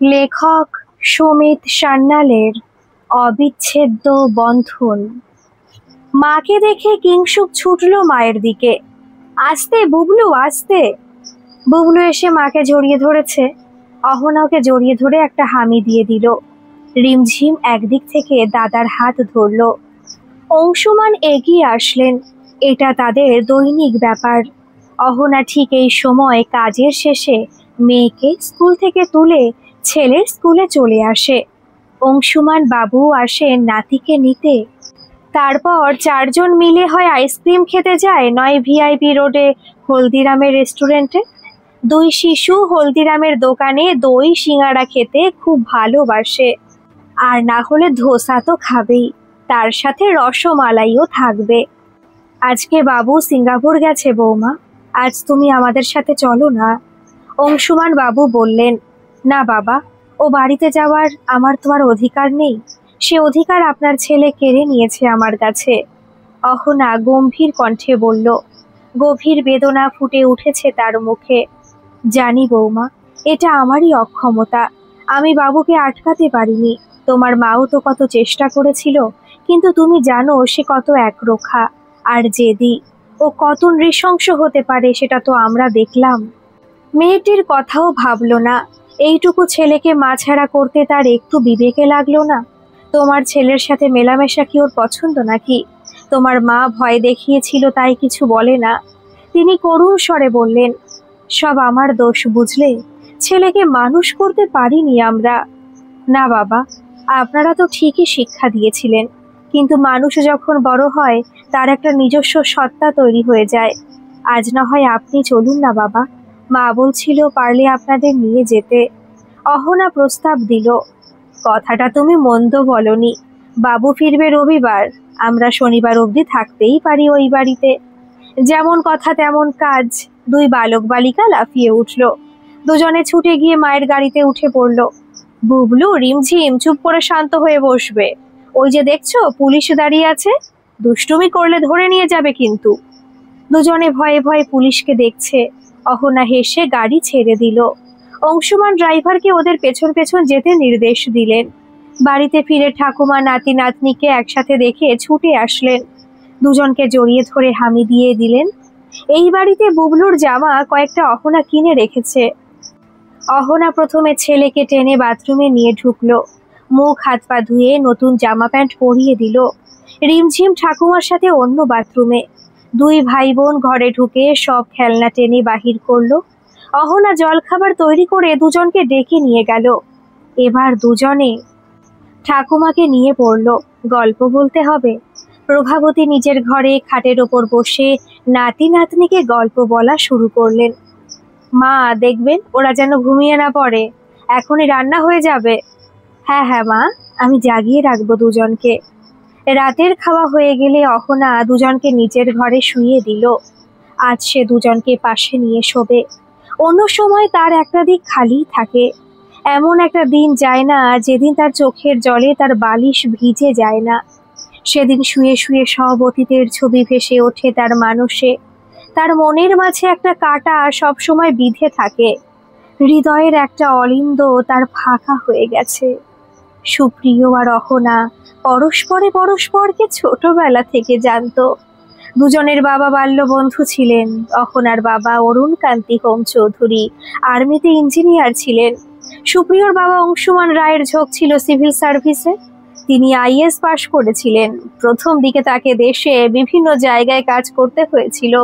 লেখক সুমিত সান্যালের অবিচ্ছেদ্য বন্ধন। মাকে দেখে কিংসুক ছুটল মায়ের দিকে। আস্তে বুবলু, আস্তে। বুবলু এসে মাকে জড়িয়ে ধরেছে। অহনা ওকে জড়িয়ে ধরে একটা হামি দিয়ে দিল। রিমঝিম একদিক থেকে দাদার হাত ধরল। অংশুমান এগিয়ে আসলেন। এটা তাদের দৈনিক ব্যাপার। অহনা ঠিক এই সময় কাজের শেষে মেয়েকে স্কুল থেকে তুলে ছেলের স্কুলে চলে আসে। অংশুমান বাবু আসেন নাতিকে নিতে। তারপর চারজন মিলে হয় আইসক্রিম খেতে যায়, নয় ভিআইপি রোডে হলদিরামের রেস্টুরেন্টে। দুই শিশু হলদিরামের দোকানে দই সিঙ্গারা খেতে খুব ভালোবাসে। আর না হলে ধোসা তো খাবেই, তার সাথে রসমালাইও থাকবে। আজকে বাবু সিঙ্গাপুর গেছে বৌমা, আজ তুমি আমাদের সাথে চলো না। অংশুমান বাবু বললেন, না বাবা, ও বাড়িতে যাওয়ার আমার তো আর অধিকার নেই। সে অধিকার আপনার ছেলে কেড়ে নিয়েছে আমার কাছে। অহনা গম্ভীর কণ্ঠে বলল। গভীর বেদনা ফুটে উঠেছে তার মুখে। জানি বৌমা, এটা আমারই অক্ষমতা। আমি বাবুকে আটকাতে পারিনি। তোমার মাও তো কত চেষ্টা করেছিল, কিন্তু তুমি জানো সে কত একরোখা আর জেদি। ও কত নৃশংস হতে পারে সেটা তো আমরা দেখলাম। মেয়েটির কথাও ভাবল না। এইটুকু ছেলেকে মাছাড়া করতে তার একটু বিবেকে লাগলো না? তোমার ছেলের সাথে মেলামেশা কি ওর পছন্দ নাকি? তোমার মা ভয় দেখিয়েছিল তাই কিছু বলে না। তিনি করুণ স্বরে বললেন, সব আমার দোষ বুঝলে। ছেলেকে মানুষ করতে পারিনি আমরা। না বাবা, আপনারা তো ঠিকই শিক্ষা দিয়েছিলেন, কিন্তু মানুষ যখন বড় হয় তার একটা নিজস্ব সত্তা তৈরি হয়ে যায়। আজ না হয় আপনি চলুন না বাবা, মা বলছিল পারলে আপনাদের নিয়ে যেতে। অহনা প্রস্তাব দিল। কথাটা তুমি মন্দ বলনি। বাবু ফিরবে রবিবার, আমরা শনিবার অবধি থাকতেই পারি ওই বাড়িতে। যেমন কথা তেমন কাজ। দুই বালক বালিকা লাফিয়ে উঠল। দুজনে ছুটে গিয়ে মায়ের গাড়িতে উঠে পড়ল। বুবলু, রিমঝিম, চুপ করে শান্ত হয়ে বসবে। ওই যে দেখছো পুলিশ দাঁড়িয়ে আছে, দুষ্টুমি করলে ধরে নিয়ে যাবে কিন্তু। দুজনে ভয়ে ভয়ে পুলিশকে দেখছে। অহনা হেসে গাড়ি ছেড়ে দিল। অংশুমান ড্রাইভারকে ওদের পেছন পেছন যেতে নির্দেশ দিলেন। বাড়িতে ফিরে ঠাকুমা নাতি নাতনিকে একসাথে দেখে ছুটে আসলেন। দুজনকে জড়িয়ে ধরে হামি দিয়ে দিলেন। এই বাড়িতে বুবলুর জামা কয়েকটা অহনা কিনে রেখেছে। অহনা প্রথমে ছেলেকে টেনে বাথরুমে নিয়ে ঢুকলো। মুখ হাত পা ধুয়ে নতুন জামা প্যান্ট পরিয়ে দিল। রিমঝিম ঠাকুমার সাথে অন্য বাথরুমে। দুই ভাই বোন ঘরে ঢুকে সব খেলনা টেনে বাহির করলো। অহনা জলখাবার তৈরি করে দুজনকে ডেকে নিয়ে গেল। এবার দুজনে ঠাকুমাকে নিয়ে পড়ল। গল্প বলতে হবে। প্রভাবতী নিজের ঘরে খাটের ওপর বসে নাতি নাতনিকে গল্প বলা শুরু করলেন। মা, দেখবেন ওরা যেন ঘুমিয়ে না পড়ে, এখনই রান্না হয়ে যাবে। হ্যাঁ হ্যাঁ মা, আমি জাগিয়ে রাখবো দুজনকে। রাতের খাওয়া হয়ে গেলে অহনা দুজনকে নিজের ঘরে শুইয়ে দিল। আজ সে দুজনকে পাশে নিয়ে শোবে। অন্য সময় তার একটা দিক খালিই থাকে। এমন একটা দিন যায় না যেদিন তার চোখের জলে তার বালিশ ভিজে যায় না। সেদিন শুয়ে শুয়ে সব অতীতের ছবি ভেসে ওঠে তার মানসে। তার মনের মাঝে একটা কাঁটা সবসময় বিঁধে থাকে। হৃদয়ের একটা অলিন্দ তার ফাঁকা হয়ে গেছে। সুপ্রিয় আর অহনা পরস্পরে পরস্পরকে ছোটবেলা থেকে জানতো। দুজনের বাবা বাল্য বন্ধু ছিলেন। অহনার বাবা অরুণ কান্তি হোম চৌধুরী আর্মিতে ইঞ্জিনিয়ার ছিলেন। সুপ্রিয়র বাবা অংশুমান রায়ের ঝোঁক ছিল সিভিল সার্ভিসে। তিনি আইএস পাশ করেছিলেন। প্রথম দিকে তাকে দেশে বিভিন্ন জায়গায় কাজ করতে হয়েছিল,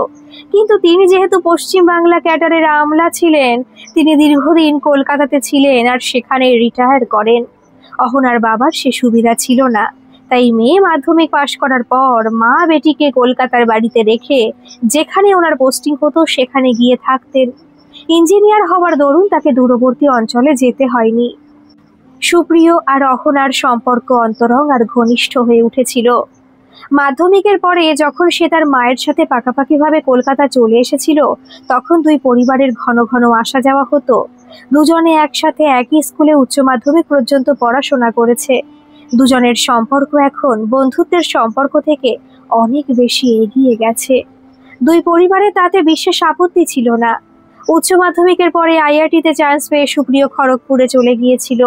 কিন্তু তিনি যেহেতু পশ্চিম বাংলা ক্যাডারের আমলা ছিলেন, তিনি দীর্ঘদিন কলকাতাতে ছিলেন আর সেখানে রিটায়ার করেন। অহনার বাবার সে সুবিধা ছিল না, তাই মেয়ে মাধ্যমিক পাশ করার পর মা বেটিকে কলকাতার বাড়িতে রেখে যেখানে ওনার পোস্টিং হতো সেখানে গিয়ে থাকতেন। ইঞ্জিনিয়ার হওয়ার দরুন তাকে দূরবর্তী অঞ্চলে যেতে হয়নি। সুপ্রিয় আর অহনার সম্পর্ক অন্তরং আর ঘনিষ্ঠ হয়ে উঠেছিল। মাধ্যমিকের পরে যখন সে তার মায়ের সাথে পাকাপাকিভাবে কলকাতা চলে এসেছিল, তখন দুই পরিবারের ঘন ঘন আসা যাওয়া হতো। দুজনে একসাথে একই স্কুলে উচ্চ মাধ্যমিক পর্যন্ত পড়াশোনা করেছে। দুজনের সম্পর্ক এখন বন্ধুত্বের সম্পর্ক থেকে অনেক বেশি এগিয়ে গেছে। দুই পরিবারে তাতে বিশেষ আপত্তি ছিল না। উচ্চ মাধ্যমিকের পরে আইআইটিতে চান্স পেয়ে সুপ্রিয় খড়গপুরে চলে গিয়েছিল,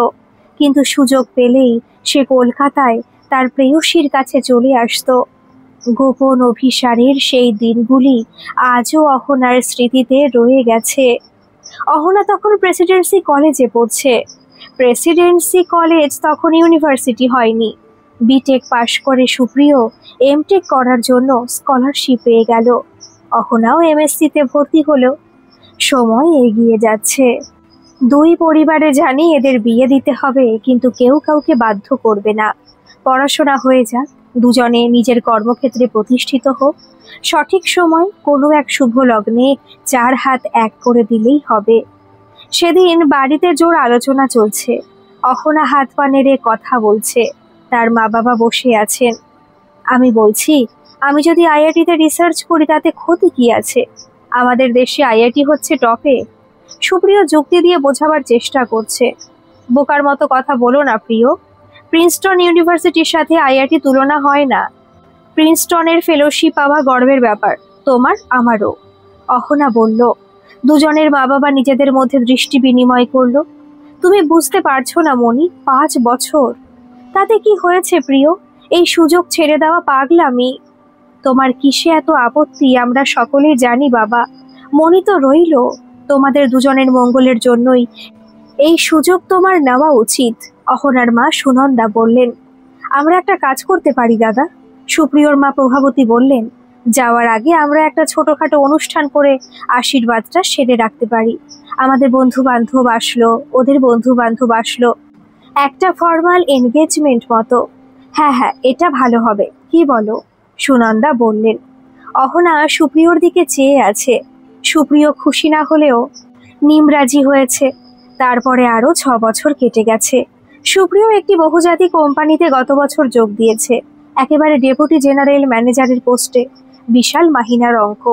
কিন্তু সুযোগ পেলেই সে কলকাতায় তার প্রেয়সীর কাছে চলে আসতো। গোপন অভিসারের সেই দিনগুলি আজও অহনার স্মৃতিতে রয়ে গেছে। অহনা তখন প্রেসিডেন্সি কলেজে পড়ছে। প্রেসিডেন্সি কলেজ তখন ইউনিভার্সিটি হয়নি। বিটেক পাশ করে সুপ্রিয় এমটেক করার জন্য স্কলারশিপ পেয়ে গেল। অহনাও এমএসসিতে ভর্তি হলো। সময় এগিয়ে যাচ্ছে। দুই পরিবারে জানি এদের বিয়ে দিতে হবে, কিন্তু কেউ কাউকে বাধ্য করবে না। পড়াশোনা হয়ে যাক, দুজনে নিজের কর্মক্ষেত্রে প্রতিষ্ঠিত হোক। সঠিক সময় কোনো এক শুভ লগ্নে চার হাত এক করে দিলেই হবে। সেদিন বাড়িতে জোর আলোচনা চলছে। অহনা হাত পা নেড়ে কথা বলছে। তার মা বাবা বসে আছেন। আমি বলছি, আমি যদি আইআইটিতে রিসার্চ করি তাতে ক্ষতি কি আছে? আমাদের দেশে আইআইটি হচ্ছে টপে। সুপ্রিয় যুক্তি দিয়ে বোঝাবার চেষ্টা করছে। বোকার মতো কথা বলো না প্রিয়। প্রিন্সটন ইউনিভার্সিটির সাথে আইআইটি তুলনা হয় না। প্রিন্সটনের ফেলোশিপ পাওয়া গর্বের ব্যাপার, তোমার আমারও। অহনা বলল। দুজনের মা বাবা নিজেদের মধ্যে দৃষ্টি বিনিময় করলো। তুমি বুঝতে পারছো না মনি, 5 বছর। তাতে কি হয়েছে প্রিয়? এই সুযোগ ছেড়ে দেওয়া পাগলামি। তোমার কিসে এত আপত্তি আমরা সকলেই জানি বাবা। মনি তো রইল। তোমাদের দুজনের মঙ্গলের জন্যই এই সুযোগ তোমার নেওয়া উচিত। অহনার মা সুনন্দা বললেন। আমরা একটা কাজ করতে পারি দাদা, সুপ্রিয়র মা প্রভাবতী বললেন। যাওয়ার আগে আমরা একটা ছোটখাটো অনুষ্ঠান করে আশীর্বাদটা সেরে রাখতে পারি। আমাদের বন্ধু বান্ধব আসলো, ওদের বন্ধু বান্ধব আসলো, একটা ফর্মাল এনগেজমেন্ট মতো। হ্যাঁ হ্যাঁ, এটা ভালো হবে, কি বলো? সুনন্দা বললেন। অহনা সুপ্রিয়র দিকে চেয়ে আছে। সুপ্রিয় খুশি না হলেও নিমরাজি হয়েছে। তারপরে আরো 6 বছর কেটে গেছে। সুপ্রিয় একটি বহুজাতিক কোম্পানিতে গত বছর যোগ দিয়েছে, একেবারে ডেপুটি জেনারেল ম্যানেজারের পোস্টে। বিশাল মাহিনার অঙ্ক,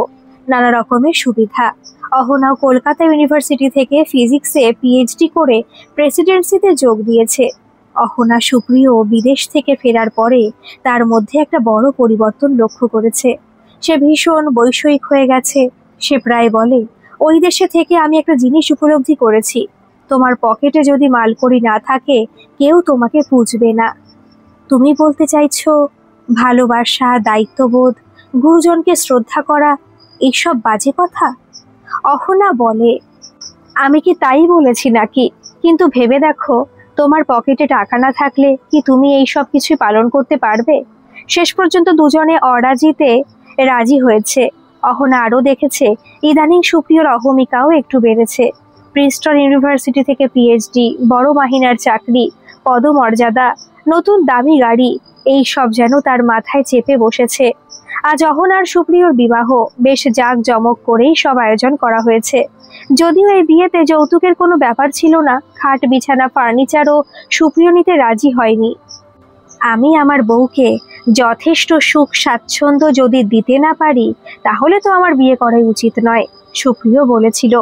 নানা রকমের সুবিধা। অহনাও কলকাতা ইউনিভার্সিটি থেকে ফিজিক্সে পিএইচডি করে প্রেসিডেন্সিতে যোগ দিয়েছে। অহনা সুপ্রিয় বিদেশ থেকে ফেরার পরে তার মধ্যে একটা বড় পরিবর্তন লক্ষ্য করেছে। সে ভীষণ বৈষয়িক হয়ে গেছে। সে প্রায় বলে, ওই দেশে থেকে আমি একটা জিনিস উপলব্ধি করেছি, তোমার পকেটে যদি মালকড়ি না থাকে কেউ তোমাকে পুজবে না। তুমি বলতে চাইছো ভালোবাসা, দায়িত্ববোধ, গুরুজনকে শ্রদ্ধা করা এইসব বাজে কথা? অহনা বলে। আমি কি তাই বলেছি নাকি? কিন্তু ভেবে দেখো, তোমার পকেটে টাকা না থাকলে কি তুমি এই সব কিছু পালন করতে পারবে? শেষ পর্যন্ত দুজনে অরাজিতে রাজি হয়েছে। অহনা আরও দেখেছে ইদানিং সুপ্রিয়র অহমিকাও একটু বেড়েছে। প্রিন্সটন ইউনিভার্সিটি থেকে পিএইচডি, বড় মাহিনার চাকরি, পদমর্যাদা, নতুন দামি গাড়ি, এই সব যেন তার মাথায় চেপে বসেছে। আজ অহনার সুপ্রিয়র বিবাহ বেশ জাঁকজমক করেই সব আয়োজন করা হয়েছে। যদিও এই বিয়েতে যৌতুকের কোনো ব্যাপার ছিল না, খাট বিছানা ফার্নিচারও সুপ্রিয় নিতে রাজি হয়নি। আমি আমার বউকে যথেষ্ট সুখ স্বাচ্ছন্দ্য যদি দিতে না পারি তাহলে তো আমার বিয়ে করাই উচিত নয়, সুপ্রিয় বলেছিল।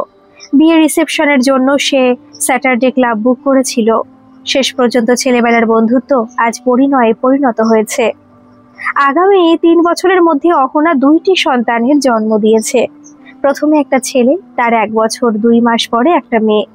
বিয়ে রিসেপশনের জন্য সে স্যাটারডে ক্লাব বুক করেছিল। শেষ পর্যন্ত ছেলেবেলার বন্ধুত্ব আজ পরিণয়ে পরিণত হয়েছে। আগামী 3 বছরের মধ্যে অহনা 2টি সন্তানের জন্ম দিয়েছে। প্রথমে একটা ছেলে, তার 1 বছর 2 মাস পরে একটা মেয়ে।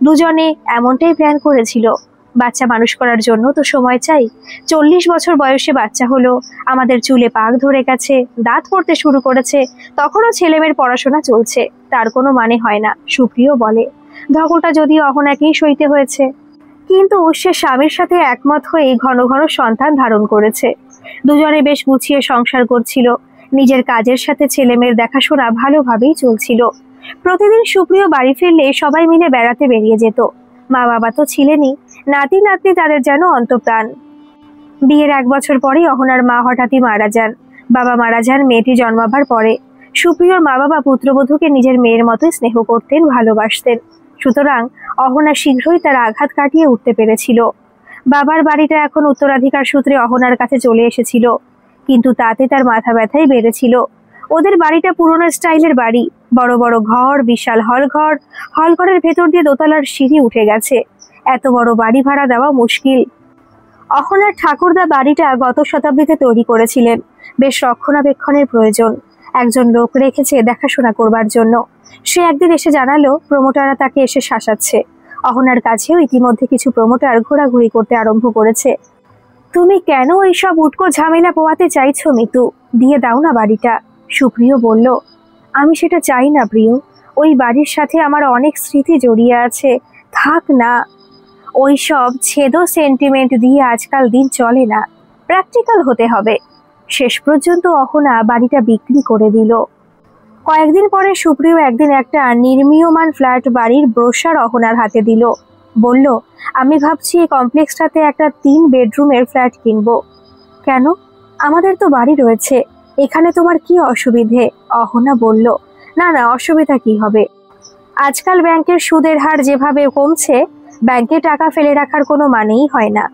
দুজনে এমনটাই প্ল্যান করেছিল। বাচ্চা মানুষ করার জন্য তো সময় চাই। 40 বছর বয়সে বাচ্চা হলো, আমাদের চুলে পাক ধরে গেছে, দাঁত পড়তে শুরু করেছে, তখনও ছেলেমেয়ের পড়াশোনা চলছে, তার কোনো মানে হয় না, সুপ্রিয় বলে। ধকলটা যদিও অহনাকেই সইতে হয়েছে, কিন্তু সে স্বামীর সাথে একমত হয়ে ঘন ঘন সন্তান ধারণ করেছে। দুজনে বেশ গুছিয়ে সংসার করছিল। নিজের কাজের সাথে ছেলেমেয়ের দেখাশোনা ভালোভাবেই চলছিল। প্রতিদিন সুপ্রিয় বাড়ি ফিরলে সবাই মিলে বেড়াতে বেরিয়ে যেত। মা বাবা তো ছিলেনই, নাতি নাতনি তাদের যেন অন্তপ্রাণ। বিয়ের 1 বছর পরেই অহনার মা হঠাৎই মারা যান। বাবা মারা যান মেয়েটি জন্মাবার পরে। সুপ্রিয়র মা বাবা পুত্রবধূকে নিজের মেয়ের মতোই স্নেহ করতেন, ভালোবাসতেন। সুতরাং অহনা শীঘ্রই তার আঘাত কাটিয়ে উঠতে পেরেছিল। বাবার বাড়িটা এখন উত্তরাধিকার সূত্রে অহনার কাছে চলে এসেছিল, কিন্তু তাতে তার মাথা ব্যথাই বেড়েছিল। ওদের বাড়িটা পুরনো স্টাইলের বাড়ি, বড় বড় ঘর, বিশাল হলঘর, হলঘরের ভেতর দিয়ে দোতলার সিঁড়ি উঠে গেছে। এত বড় বাড়ি ভাড়া দেওয়া মুশকিল। অহনার ঠাকুরদা বাড়িটা গত শতাব্দীতে তৈরি করেছিলেন, বেশ রক্ষণাবেক্ষণের প্রয়োজন। একজন লোক রেখেছে দেখাশোনা করবার জন্য। সে একদিন এসে জানালো প্রমোটাররা তাকে এসে শাসাচ্ছে। অহনার কাছেও ইতিমধ্যে কিছু প্রমোটার ঘোরাঘুরি করতে আরম্ভ করেছে। তুমি কেন এইসব উটকো ঝামেলা পোয়াতে চাইছো মিতু? দিয়ে দাও না বাড়িটা। সুপ্রিয় বলল, আমি সেটা চাই না প্রিয়। ওই বাড়ির সাথে আমার অনেক স্মৃতি জড়িয়ে আছে। থাক না। ওই সব ছেদো সেন্টিমেন্ট দিয়ে আজকাল দিন চলে না। প্র্যাকটিক্যাল হতে হবে। শেষ পর্যন্ত অহনা বাড়িটা বিক্রি করে দিল। কয়েকদিন পরে সুপ্রিয় একদিন একটা নির্মীয়মান ফ্ল্যাট বাড়ির ব্রোশার অহনার হাতে দিল। বলল, আমি ভাবছি এই কমপ্লেক্সটাতে একটা 3 বেডরুমের ফ্ল্যাট কিনবো। কেন? আমাদের তো বাড়ি রয়েছে। এখানে তোমার কি অসুবিধে? অহনা বলল, না না, অসুবিধা কি হবে? আজকাল ব্যাংকের সুদের হার যেভাবে কমছে, ব্যাংকে টাকা ফেলে রাখার কোনো মানেই হয় না।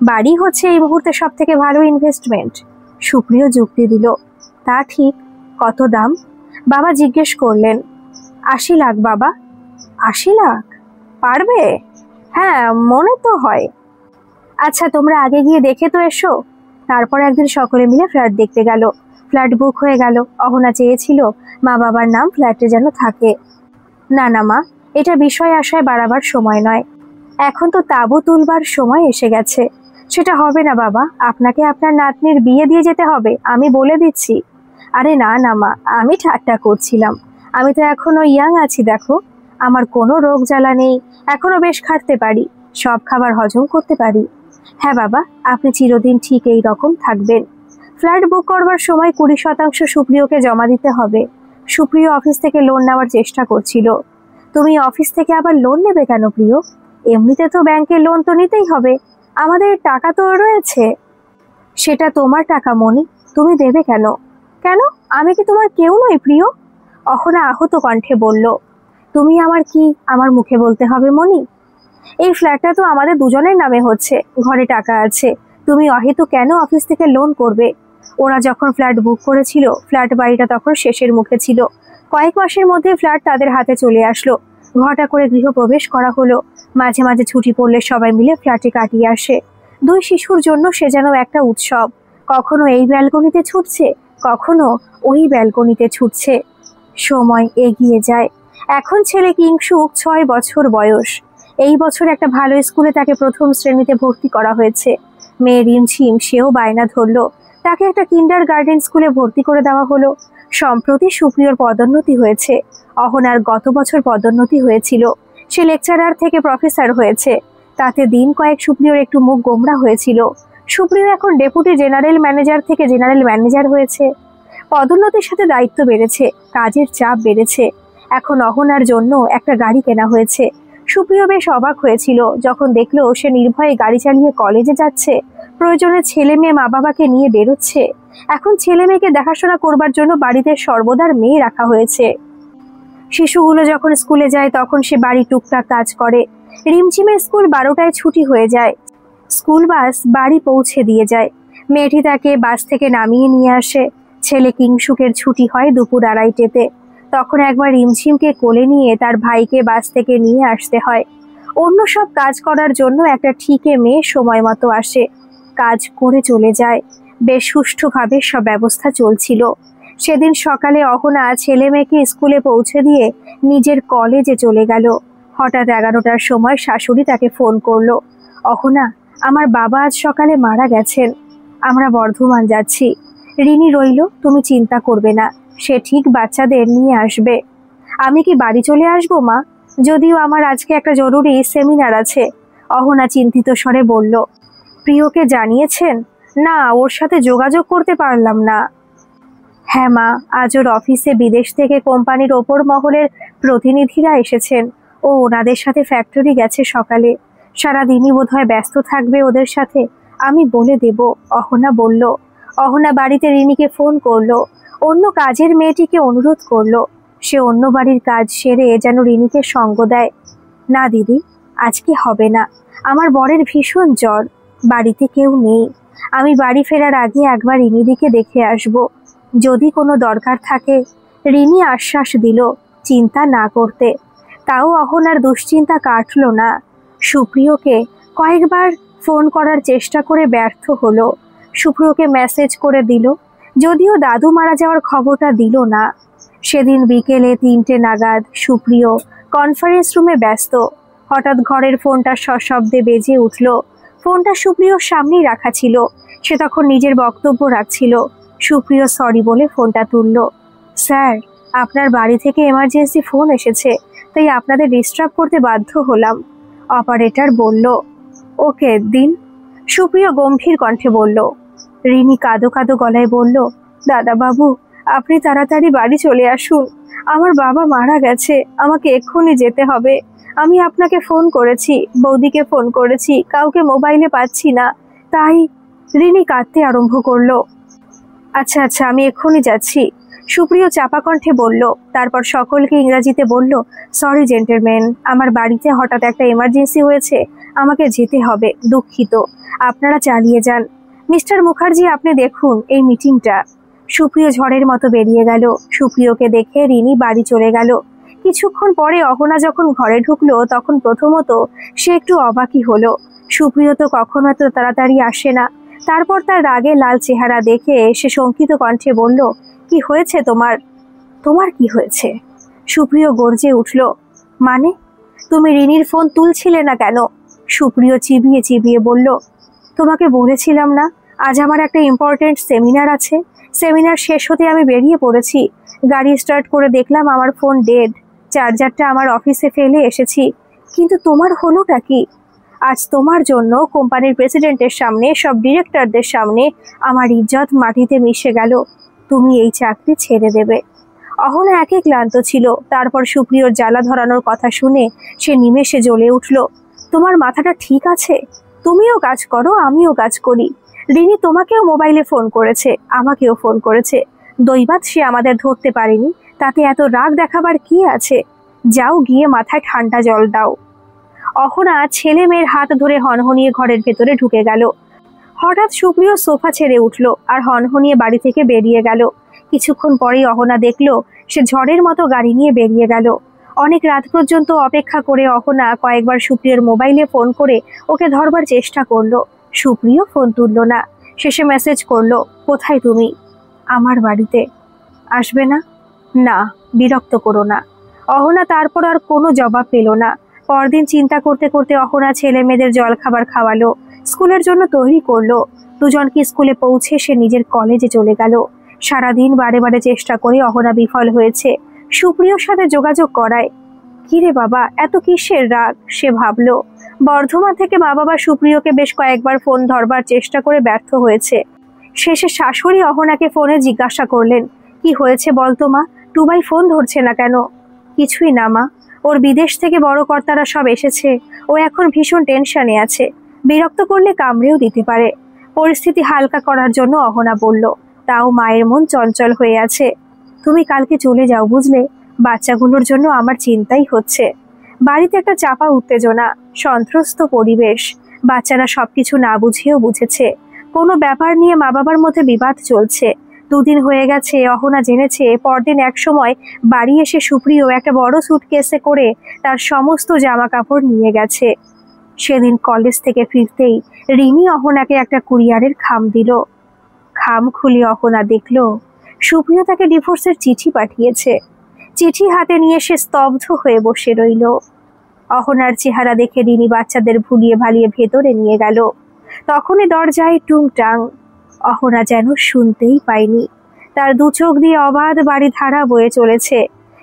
বাড়ি হচ্ছে এই মুহূর্তে সব থেকে ভালো ইনভেস্টমেন্ট। সুপ্রিয় যুক্তি দিল, তা ঠিক। কত দাম? বাবা জিজ্ঞেস করলেন। 80 লাখ বাবা। 80 লাখ? পারবে? হ্যাঁ, মনে তো হয়। আচ্ছা, তোমরা আগে গিয়ে দেখে তো এসো। তারপর একদিন সকলে মিলে ফ্ল্যাট দেখতে গেল। ফ্ল্যাট বুক হয়ে গেল। অহনা চেয়েছিল মা বাবার নাম ফ্ল্যাটে যেন থাকে। না না মা, এটা বিষয় আশায় বাড়াবার সময় নয়। এখন তো তাঁবু তুলবার সময় এসে গেছে। সেটা হবে না বাবা, আপনাকে আপনার নাতনির বিয়ে দিয়ে যেতে হবে, আমি বলে দিচ্ছি। আরে না না মা, আমি ঠাট্টা করছিলাম। আমি তো এখনো ইয়াং আছি, দেখো। আমার কোনো রোগ জ্বালা নেই। এখনো বেশ খাটতে পারি, সব খাবার হজম করতে পারি। হ্যাঁ বাবা, আপনি চিরদিন ঠিক এই রকম থাকবেন। ফ্ল্যাট বুক করবার সময় 20% সুপ্রিয়কে জমা দিতে হবে। সুপ্রিয় অফিস থেকে লোন নেওয়ার চেষ্টা করছিল। তুমি অফিস থেকে আবার লোন নেবে কেন প্রিয়? এমনিতে তো ব্যাংকে লোন তো নিতেই হবে। আমাদের টাকা তো রয়েছে। সেটা তোমার টাকা মনি, তুমি দেবে কেন? কেন? আমি কি তোমার কেউ নই প্রিয়? অহনা আহত কণ্ঠে বলল, তুমি আমার কি আমার মুখে বলতে হবে মনি? এই ফ্ল্যাটটা তো আমাদের দুজনের নামে হচ্ছে, ঘরে টাকা আছে। তুমি অহেতু কেন অফিস থেকে লোন করবে? ওরা যখন ফ্ল্যাট বুক করেছিল, ফ্ল্যাট বাড়িটা তখন শেষের মুখে ছিল। কয়েক মাসের মধ্যে ফ্ল্যাট তাদের হাতে চলে আসলো। ঘটা করে গৃহপ্রবেশ করা হলো। মাঝে মাঝে ছুটি পড়লে সবাই মিলে ফ্ল্যাটে কাটিয়ে আসে। 2 শিশুর জন্য সে যেন একটা উৎসব। কখনো এই ব্যালকনিতে ছুটছে, কখনো ওই ব্যালকনিতে ছুটছে। সময় এগিয়ে যায়। এখন ছেলে কিংশুক 6 বছর বয়স। এই বছর একটা ভালো স্কুলে তাকে প্রথম শ্রেণীতে ভর্তি করা হয়েছে। মেয়ে রিমঝিম, সেও বায়না ধরলো তাকে একটা কিন্ডার গার্ডেন স্কুলে ভর্তি করে দেওয়া হলো। সম্প্রতি সুপ্রিয়র পদোন্নতি হয়েছে। অহনার গত বছর পদোন্নতি হয়েছিল। সে লেকচারার থেকে প্রফেসর হয়েছে। তাতে দিন কয়েক সুপ্রিয়র একটু মুখ গোমড়া হয়েছিল। সুপ্রিয় এখন ডেপুটি জেনারেল ম্যানেজার থেকে জেনারেল ম্যানেজার হয়েছে। পদোন্নতির সাথে দায়িত্ব বেড়েছে, কাজের চাপ বেড়েছে। এখন অহনার জন্য একটা গাড়ি কেনা হয়েছে। সুপ্রিয় বেশ অবাক হয়েছিল যখন দেখলো সে নির্ভয়ে গাড়ি চালিয়ে কলেজে যাচ্ছে। প্রয়োজনে ছেলে মেয়ে মা বাবাকে নিয়ে বেরোচ্ছে। এখন ছেলে মেয়েকে দেখাশোনা করবার জন্য বাড়িতে সর্বদার মেয়ে রাখা হয়েছে। শিশুগুলো যখন স্কুলে যায় তখন সে বাড়ি টুকটাক কাজ করে। রিমঝিমের স্কুল 12টায় ছুটি হয়ে যায়। স্কুল বাস বাড়ি পৌঁছে দিয়ে যায়। মেয়েটি তাকে বাস থেকে নামিয়ে নিয়ে আসে। ছেলে কিংশুকের ছুটি হয় দুপুর 2:30-তে। তখন একবার রিমঝিমকে কোলে নিয়ে তার ভাইকে বাস থেকে নিয়ে আসতে হয়। অন্য সব কাজ করার জন্য একটা ঠিকে মেয়ে সময় মতো আসে, কাজ করে চলে যায়। বেশ সুষ্ঠুভাবে সব ব্যবস্থা চলছিল। সেদিন সকালে অহনা ছেলে মেয়েকে স্কুলে পৌঁছে দিয়ে নিজের কলেজে চলে গেল। হঠাৎ 11টার সময় শাশুড়ি তাকে ফোন করলো, অহনা, আমার বাবা আজ সকালে মারা গেছেন। আমরা বর্ধমান যাচ্ছি। রিনি রইল, তুমি চিন্তা করবে না, সে ঠিক বাচ্চাদের নিয়ে আসবে। আমি কি বাড়ি চলে আসবো মা? যদিও আমার আজকে একটা জরুরি সেমিনার আছে। অহনা চিন্তিত স্বরে বলল, প্রিয়কে জানিয়েছেন? না, ওর সাথে যোগাযোগ করতে পারলাম না। হ্যাঁ মা, আজ ওর অফিসে বিদেশ থেকে কোম্পানির ওপর মহলের প্রতিনিধিরা এসেছেন। ও ওনাদের সাথে ফ্যাক্টরি গেছে সকালে। সারাদিনই বোধহয় ব্যস্ত থাকবে ওদের সাথে। আমি বলে দেব, অহনা বলল। অহনা বাড়িতে রিনিকে ফোন করলো। অন্য কাজের মেয়েটিকে অনুরোধ করলো সে অন্য বাড়ির কাজ সেরে যেন রিনিকে সঙ্গ দেয়। না দিদি, আজকে হবে না। আমার বরের ভীষণ জ্বর, বাড়িতে কেউ নেই। আমি বাড়ি ফেরার আগে একবার রিনিদিকে দেখে আসব। যদি কোনো দরকার থাকে। রিনি আশ্বাস দিল চিন্তা না করতে। তাও অহনার দুশ্চিন্তা কাটল না। সুপ্রিয়কে কয়েকবার ফোন করার চেষ্টা করে ব্যর্থ হলো। সুপ্রিয়কে মেসেজ করে দিল, যদিও দাদু মারা যাওয়ার খবরটা দিল না। সেদিন বিকেলে 3টে নাগাদ সুপ্রিয় কনফারেন্স রুমে ব্যস্ত। হঠাৎ ঘরের ফোনটা সশব্দে বেজে উঠল। ফোনটা সুপ্রিয়র সামনেই রাখা ছিল। সে তখন নিজের বক্তব্য রাখছিল। সুপ্রিয় সরি বলে ফোনটা তুলল। স্যার, আপনার বাড়ি থেকে এমার্জেন্সি ফোন এসেছে, তাই আপনাদের ডিস্টার্ব করতে বাধ্য হলাম। অপারেটর বলল। ওকে দিন। সুপ্রিয় গম্ভীর কণ্ঠে বলল। রিনি কাঁদো কাঁদো গলায় বলল, দাদা বাবু, আপনি তাড়াতাড়ি বাড়ি চলে আসুন। আমার বাবা মারা গেছে, আমাকে এক্ষুনি যেতে হবে। আমি আপনাকে ফোন করেছি, বৌদিকে ফোন করেছি, কাউকে মোবাইলে পাচ্ছি না, তাই। রিনি কাঁদতে আরম্ভ করলো। আচ্ছা আচ্ছা, আমি এক্ষুনি যাচ্ছি, সুপ্রিয় চাপা কণ্ঠে বলল। তারপর সকলকে ইংরাজিতে বলল, সরি জেন্টলম্যান, আমার বাড়িতে হঠাৎ একটা এমার্জেন্সি হয়েছে, আমাকে যেতে হবে, দুঃখিত। আপনারা চালিয়ে যান। মিস্টার মুখার্জি, আপনি দেখুন এই মিটিংটা। সুপ্রিয় ঝড়ের মতো বেরিয়ে গেল। সুপ্রিয়কে দেখে রিনি বাড়ি চলে গেল। কিছুক্ষণ পরে অহনা যখন ঘরে ঢুকলো, তখন প্রথমত সে একটু অবাকই হলো। সুপ্রিয় তো কখনো এত তাড়াতাড়ি আসে না। তারপর তার রাগে লাল চেহারা দেখে সে শঙ্কিত কণ্ঠে বলল, কি হয়েছে তোমার? তোমার কি হয়েছে? সুপ্রিয় গর্জে উঠল। মানে? তুমি রিনির ফোন তুলছিলে না কেন? সুপ্রিয় চিবিয়ে চিবিয়ে বলল, তোমাকে বলেছিলাম না আজ আমার একটা ইম্পর্টেন্ট সেমিনার আছে। সেমিনার শেষ হতে আমি বেরিয়ে পড়েছি। গাড়ি স্টার্ট করে দেখলাম আমার ফোন ডেড। চার্জারটা আমার অফিসে ফেলে এসেছি। কিন্তু তোমার হলোটা কি? আজ তোমার জন্য কোম্পানির প্রেসিডেন্টের সামনে, সব ডিরেক্টরদের সামনে আমার ইজ্জত মাটিতে মিশে গেল। তুমি এই চাকরি ছেড়ে দেবে। অহনা একে ক্লান্ত ছিল। তারপর সুপ্রিয়র জ্বালা ধরানোর কথা শুনে সে নিমেষে জ্বলে উঠল। তোমার মাথাটা ঠিক আছে? তুমিও কাজ করো, আমিও কাজ করি। রিনি তোমাকেও মোবাইলে ফোন করেছে, আমাকেও ফোন করেছে। দৈবাৎ সে আমাদের ধরতে পারেনি, তাতে এত রাগ দেখাবার কি আছে? যাও গিয়ে মাথায় ঠান্ডা জল দাও। অহনা ছেলে মেয়ের হাত ধরে হনহনিয়ে ঘরের ভেতরে ঢুকে গেল। হঠাৎ সুপ্রিয় সোফা ছেড়ে উঠল আর হনহনিয়ে বাড়ি থেকে বেরিয়ে গেল। কিছুক্ষণ পরেই অহনা দেখলো সে ঝড়ের মতো গাড়ি নিয়ে বেরিয়ে গেল। অনেক রাত পর্যন্ত অপেক্ষা করে অহনা কয়েকবার সুপ্রিয়র মোবাইলে ফোন করে ওকে ধরবার চেষ্টা করলো। সুপ্রিয় ফোন তুলল না। শেষে মেসেজ করলো, কোথায় তুমি? আমার বাড়িতে। আসবে না? না, বিরক্ত করো না। অহনা তারপর আর কোনো জবাব পেল না। পরদিন চিন্তা করতে করতে অহনা ছেলে মেয়েদের জল খাবার খাওয়ালো, স্কুলের জন্য তৈরি করলো। দুজনকে স্কুলে পৌঁছে সে নিজের কলেজে চলে গেল। সারাদিন বারে বারে চেষ্টা করে অহনা বিফল হয়েছে সুপ্রিয়র সাথে যোগাযোগ করায়। কিরে বাবা, এত কিসের রাগ? সে ভাবলো। বর্ধমান থেকে মা বাবা সুপ্রিয়কে বেশ কয়েকবার ফোন ধরবার চেষ্টা করে ব্যর্থ হয়েছে। শেষে শাশুড়ি অহনাকে ফোনে জিজ্ঞাসা করলেন, কি হয়েছে বলতো মা, টুবাই ফোন ধরছে না কেন? কিছুই না মা, ওর বিদেশ থেকে বড় কর্তারা সব এসেছে, ও এখন ভীষণ টেনশনে আছে, বিরক্ত করলে কামড়েও দিতে পারে। পরিস্থিতি হালকা করার জন্য অহনা বলল, তাও মায়ের মন চঞ্চল হয়ে আছে। তুমি কালকে চলে যাও বুঝলে, বাচ্চাগুলোর জন্য আমার চিন্তাই হচ্ছে। বাড়িতে একটা চাপা উত্তেজনা, সন্ত্রস্ত পরিবেশ। বাচ্চারা সবকিছু না বুঝেও বুঝেছে। কোনো ব্যাপার নিয়ে মা বাবার মধ্যে বিবাদ চলছে। 2 দিন হয়ে গেছে অহনা জেনেছে পরদিন এক সময় বাড়ি এসে সুপ্রিয় একটা বড় সুটকেসে করে তার সমস্ত জামা কাপড় নিয়ে গেছে। সেদিন কলেজ থেকে ফিরতেই রিনি অহনাকে একটা কুরিয়ারের খাম দিল। খাম খুলে অহনা দেখল সুপ্রিয় তাকে ডিভোর্সের চিঠি পাঠিয়েছে। চিঠি হাতে নিয়ে সে স্তব্ধ হয়ে বসে রইল। অহনার চেহারা দেখে রিনি বাচ্চাদের ভুলিয়ে ভালিয়ে ভেতরে নিয়ে গেল। তখনই দরজায় টুংটাং। অহনা যেন শুনতেই পায়নি। তার 2 চোখ দিয়ে অবাধ বাড়ি ধারা বয়ে চলেছে।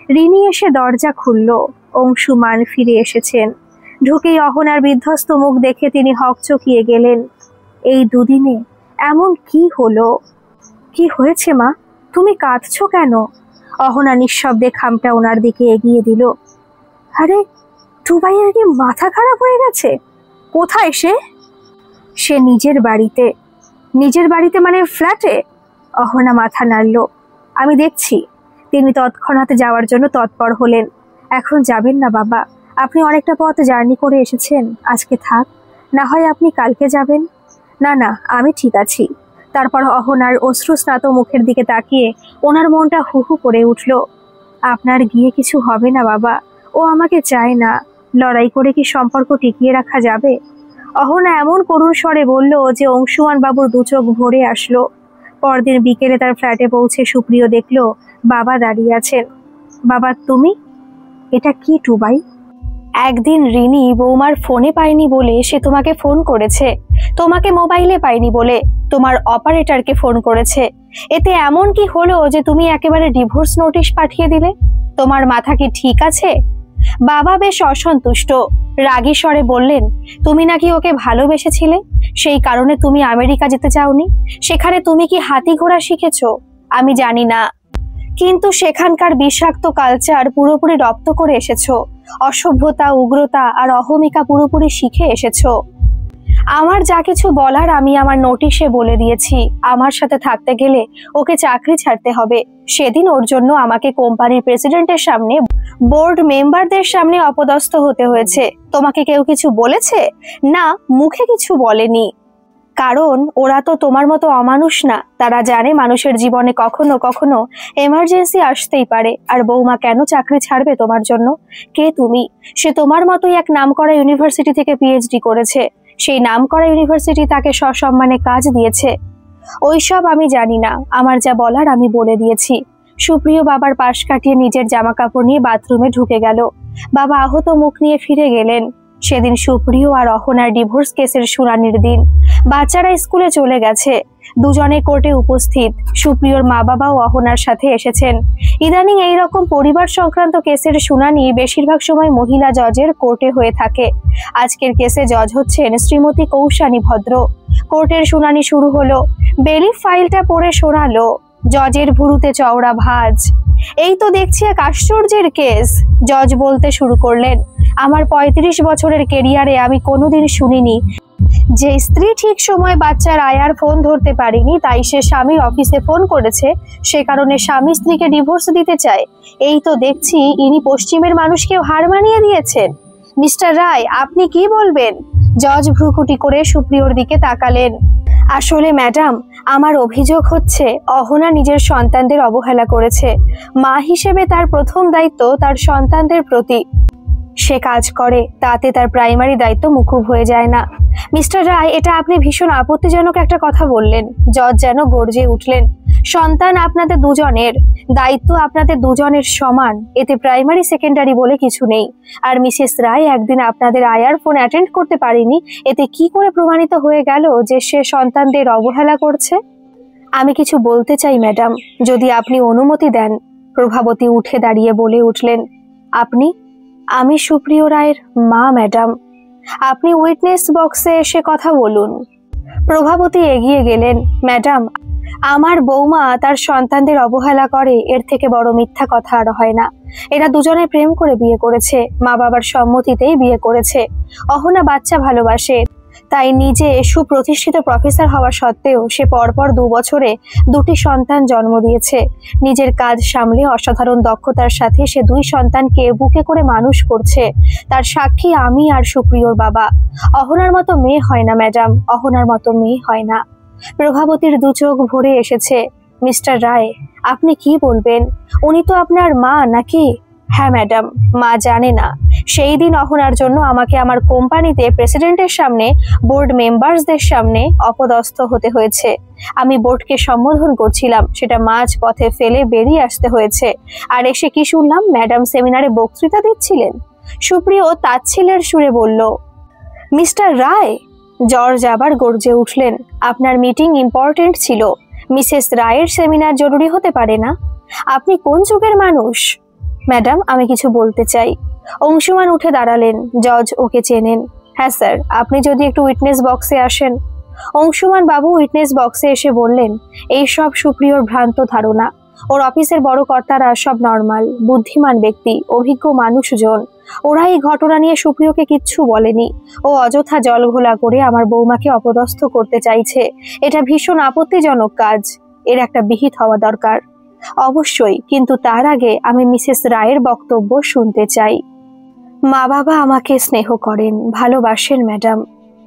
রিনি এসে দরজা খুলল। অংশুমান ফিরে এসেছেন। ঢুকেই অহনার বিধ্বস্ত মুখ দেখে তিনি হকচকিয়ে গেলেন। এই 2 দিনে এমন কি হলো? কি হয়েছে মা, তুমি কাঁদছো কেন? অহনা নিঃশব্দে খামটা ওনার দিকে এগিয়ে দিল। আরে, টুবাইয়ের কি মাথা খারাপ হয়ে গেছে? কোথায় সে? সে নিজের বাড়িতে। নিজের বাড়িতে মানে ফ্ল্যাটে? অহনা মাথা নাড়ল। আমি দেখছি। তিনি তৎক্ষণাৎ যাওয়ার জন্য তৎপর হলেন। এখন যাবেন না বাবা, আপনি অনেকটা পথ জার্নি করে এসেছেন, আজকে থাক, না হয় আপনি কালকে যাবেন। না না, আমি ঠিক আছি। তারপর অহনার অশ্রুস্নাত মুখের দিকে তাকিয়ে ওনার মনটা হু হু করে উঠল। আপনার গিয়ে কিছু হবে না বাবা, ও আমাকে চায় না। লড়াই করে কি সম্পর্ক টিকিয়ে রাখা যাবে? অহনা এমন করুণ স্বরে বলল যে অংশুমান বাবুর 2 চোখ ভরে আসলো। পরদিন বিকেলে তার ফ্ল্যাটে পৌঁছে সুপ্রিয় দেখলো বাবা দাঁড়িয়ে আছেন। বাবা তুমি? এটা কি টুবাই? একদিন রিনি বৌমার ফোনে পায়নি বলে সে তোমাকে ফোন করেছে, তোমাকে মোবাইলে পায়নি বলে তোমার অপারেটরকে ফোন করেছে। এতে এমন কি হলো যে তুমি একেবারে ডিভোর্স নোটিশ পাঠিয়ে দিলে? তোমার মাথা কি ঠিক আছে? বাবা বেশ অসন্তুষ্ট, রাগী স্বরে বললেন, তুমি নাকি ওকে ভালোবেসেছিলে, সেই কারণে তুমি আমেরিকা যেতে চাওনি। সেখানে তুমি কি হাতি ঘোড়া শিখেছো? আমি জানি না, কিন্তু সেখানকার বিষাক্ত কালচার পুরোপুরি রপ্ত করে এসেছো। অসভ্যতা, উগ্রতা আর অহমিকা পুরোপুরি শিখে এসেছো। আমার যা কিছু বলার আমি আমার নোটিশে বলে দিয়েছি। আমার সাথে থাকতে গেলে ওকে চাকরি ছাড়তে হবে। সেদিন ওর জন্য আমাকে কোম্পানির প্রেসিডেন্টের সামনে, বোর্ড মেম্বারদের সামনে অপদস্থ হতে হয়েছে। তোমাকে কেউ কিছু বলেছে? না, মুখে কিছু বলেনি, কারণ ওরা তো তোমার মতো অমানুষ না। তারা জানে মানুষের জীবনে কখনো কখনো এমার্জেন্সি আসতেই পারে। আর বৌমা কেন চাকরি ছাড়বে তোমার জন্য? কে তুমি? সে তোমার মতোই এক নামকরা ইউনিভার্সিটি থেকে পিএইচডি করেছে। সেই নামকরা ইউনিভার্সিটি তাকে সসম্মানে কাজ দিয়েছে। ওইসব আমি জানি না, আমার যা বলার আমি বলে দিয়েছি। সুপ্রিয় বাবার পাশ কাটিয়ে নিজের জামা কাপড় নিয়ে বাথরুমে ঢুকে গেল। বাবা আহত মুখ নিয়ে ফিরে গেলেন। সেদিন সুপ্রিয় আর অহনার ডিভোর্স কেসের শুনানির দিন। বাচ্চারা স্কুলে চলে গেছে, দুজনে কোর্টে উপস্থিত। সুপ্রিয়র মা বাবাও অহনার সাথে এসেছেন। ইদানিং এইরকম পরিবার সংক্রান্ত কেসের শুনানি বেশিরভাগ সময় মহিলা জজের কোর্টে হয়ে থাকে। আজকের কেসে জজ হচ্ছেন শ্রীমতী কৌশানী ভদ্র। কোর্টের শুনানি শুরু হলো। বেলি ফাইলটা পড়ে শোনালো। জজের ভুরুতে চওড়া ভাঁজ। এই তো দেখছি এক আশ্চর্যের কেস। জজ বলতে শুরু করলেন, আমার ৩৫ বছরের কেরিয়ারে আমি কোনোদিন শুনিনি যে স্ত্রী ঠিক সময় বাচ্চার আয়ার ফোন ধরতে পারেনি, তাই সে স্বামীর অফিসে ফোন করেছে, সে কারণে স্বামী স্ত্রীকে ডিভোর্স দিতে চায়। এই তো দেখছি ইনি পশ্চিমের মানুষকেও হার মানিয়ে দিয়েছেন। মিস্টার রায়, আপনি কি বলবেন? জজ ভ্রুকুটি করে সুপ্রিয়র দিকে তাকালেন। আসলে ম্যাডাম, আমার অভিযোগ হচ্ছে অহনা নিজের সন্তানদের অবহেলা করেছে। মা হিসেবে তার প্রথম দায়িত্ব তার সন্তানদের প্রতি। সে কাজ করে, তাতে তার প্রাইমারি দায়িত্ব মুকুব হয়ে যায় না। মিস্টার রায়, এটা আপনি ভীষণ আপত্তিজনক একটা কথা বললেন। জজ যেন গর্জে উঠলেন। সন্তান আপনাদের দুজনের, দায়িত্ব আপনাদের দুজনের সমান, এতে প্রাইমারি সেকেন্ডারি বলে কিছু নেই। আর মিসেস রায় একদিন আপনাদের আয়ার ফোন অ্যাটেন্ড করতে পারেনি, এতে কি করে প্রমাণিত হয়ে গেল যে সে সন্তানদের অবহেলা করছে? আমি কিছু বলতে চাই ম্যাডাম, যদি আপনি অনুমতি দেন। প্রভাবতী উঠে দাঁড়িয়ে বলে উঠলেন, আপনি? আমি সুপ্রিয় রায়ের মা ম্যাডাম। আপনি উইটনেস বক্সে এসে কথা বলুন। প্রভাবতী এগিয়ে গেলেন। ম্যাডাম, আমার বৌমা তার সন্তানদের অবহেলা করে, এর থেকে বড় মিথ্যা কথা আর হয় না। এরা দুজনে প্রেম করে বিয়ে করেছে, মা বাবার সম্মতিতেই বিয়ে করেছে। অহনা বাচ্চা ভালোবাসে, তাই নিজে সুপ্রতিষ্ঠিত প্রফেসর হওয়া সত্ত্বেও সে পরপর 2 বছরে 2টি সন্তান জন্ম দিয়েছে। নিজের কাজ সামলে অসাধারণ দক্ষতার সাথে সে 2 সন্তানকে বুকে করে মানুষ করছে। তার সাক্ষী আমি আর সুপ্রিয়র বাবা। অহনার মতো মেয়ে হয় না ম্যাডাম, অহনার মতো মেয়ে হয় না। প্রভাবতীর 2 চোখ ভরে এসেছে। মিস্টার রায়, আপনি কি বলবেন? উনি তো আপনার মা নাকি? হ্যাঁ ম্যাডাম, মা জানে না। সেই দিন অহনার জন্য আমাকে আমার কোম্পানিতে প্রেসিডেন্টের সামনে, বোর্ড মেম্বারসদের সামনে অপদস্থ হতে হয়েছে। আমি বোর্ডকে সম্বোধন করছিলাম, সেটা মাঝ পথে ফেলে বেরিয়ে আসতে হয়েছে। আর এসে কি শুনলাম, ম্যাডাম সেমিনারে বক্তৃতা দিচ্ছিলেন। সুপ্রিয় তাচ্ছিল্যের সুরে বলল, মিস্টার রায়। জর্জ আবার গর্জে উঠলেন, আপনার মিটিং ইম্পর্টেন্ট ছিল, মিসেস রায়ের সেমিনার জরুরি হতে পারে না? আপনি কোন যুগের মানুষ? ম্যাডাম, আমি কিছু বলতে চাই। অংশুমান উঠে দাঁড়ালেন। জজ ওকে চেনেন। হ্যাঁ স্যার, আপনি যদি একটু উইটনেস বক্সে আসেন। অংশুমান বাবু উইটনেস বক্সে এসে বললেন, এই সব সুপ্রিয়র ভ্রান্ত ধারণা। ওর অফিসের বড় কর্তারা সব নর্মাল, বুদ্ধিমান ব্যক্তি, অভিজ্ঞ মানুষজন। ওরা এই ঘটনা নিয়ে সুপ্রিয়কে কিচ্ছু বলেনি। ও অযথা জল ঘোলা করে আমার বৌমাকে অপদস্থ করতে চাইছে। এটা ভীষণ আপত্তিজনক কাজ। এর একটা বিহিত হওয়া দরকার। অবশ্যই, কিন্তু তার আগে আমি মিসেস রায়ের বক্তব্য শুনতে চাই। মা বাবা আমাকে স্নেহ করেন, ভালোবাসেন ম্যাডাম।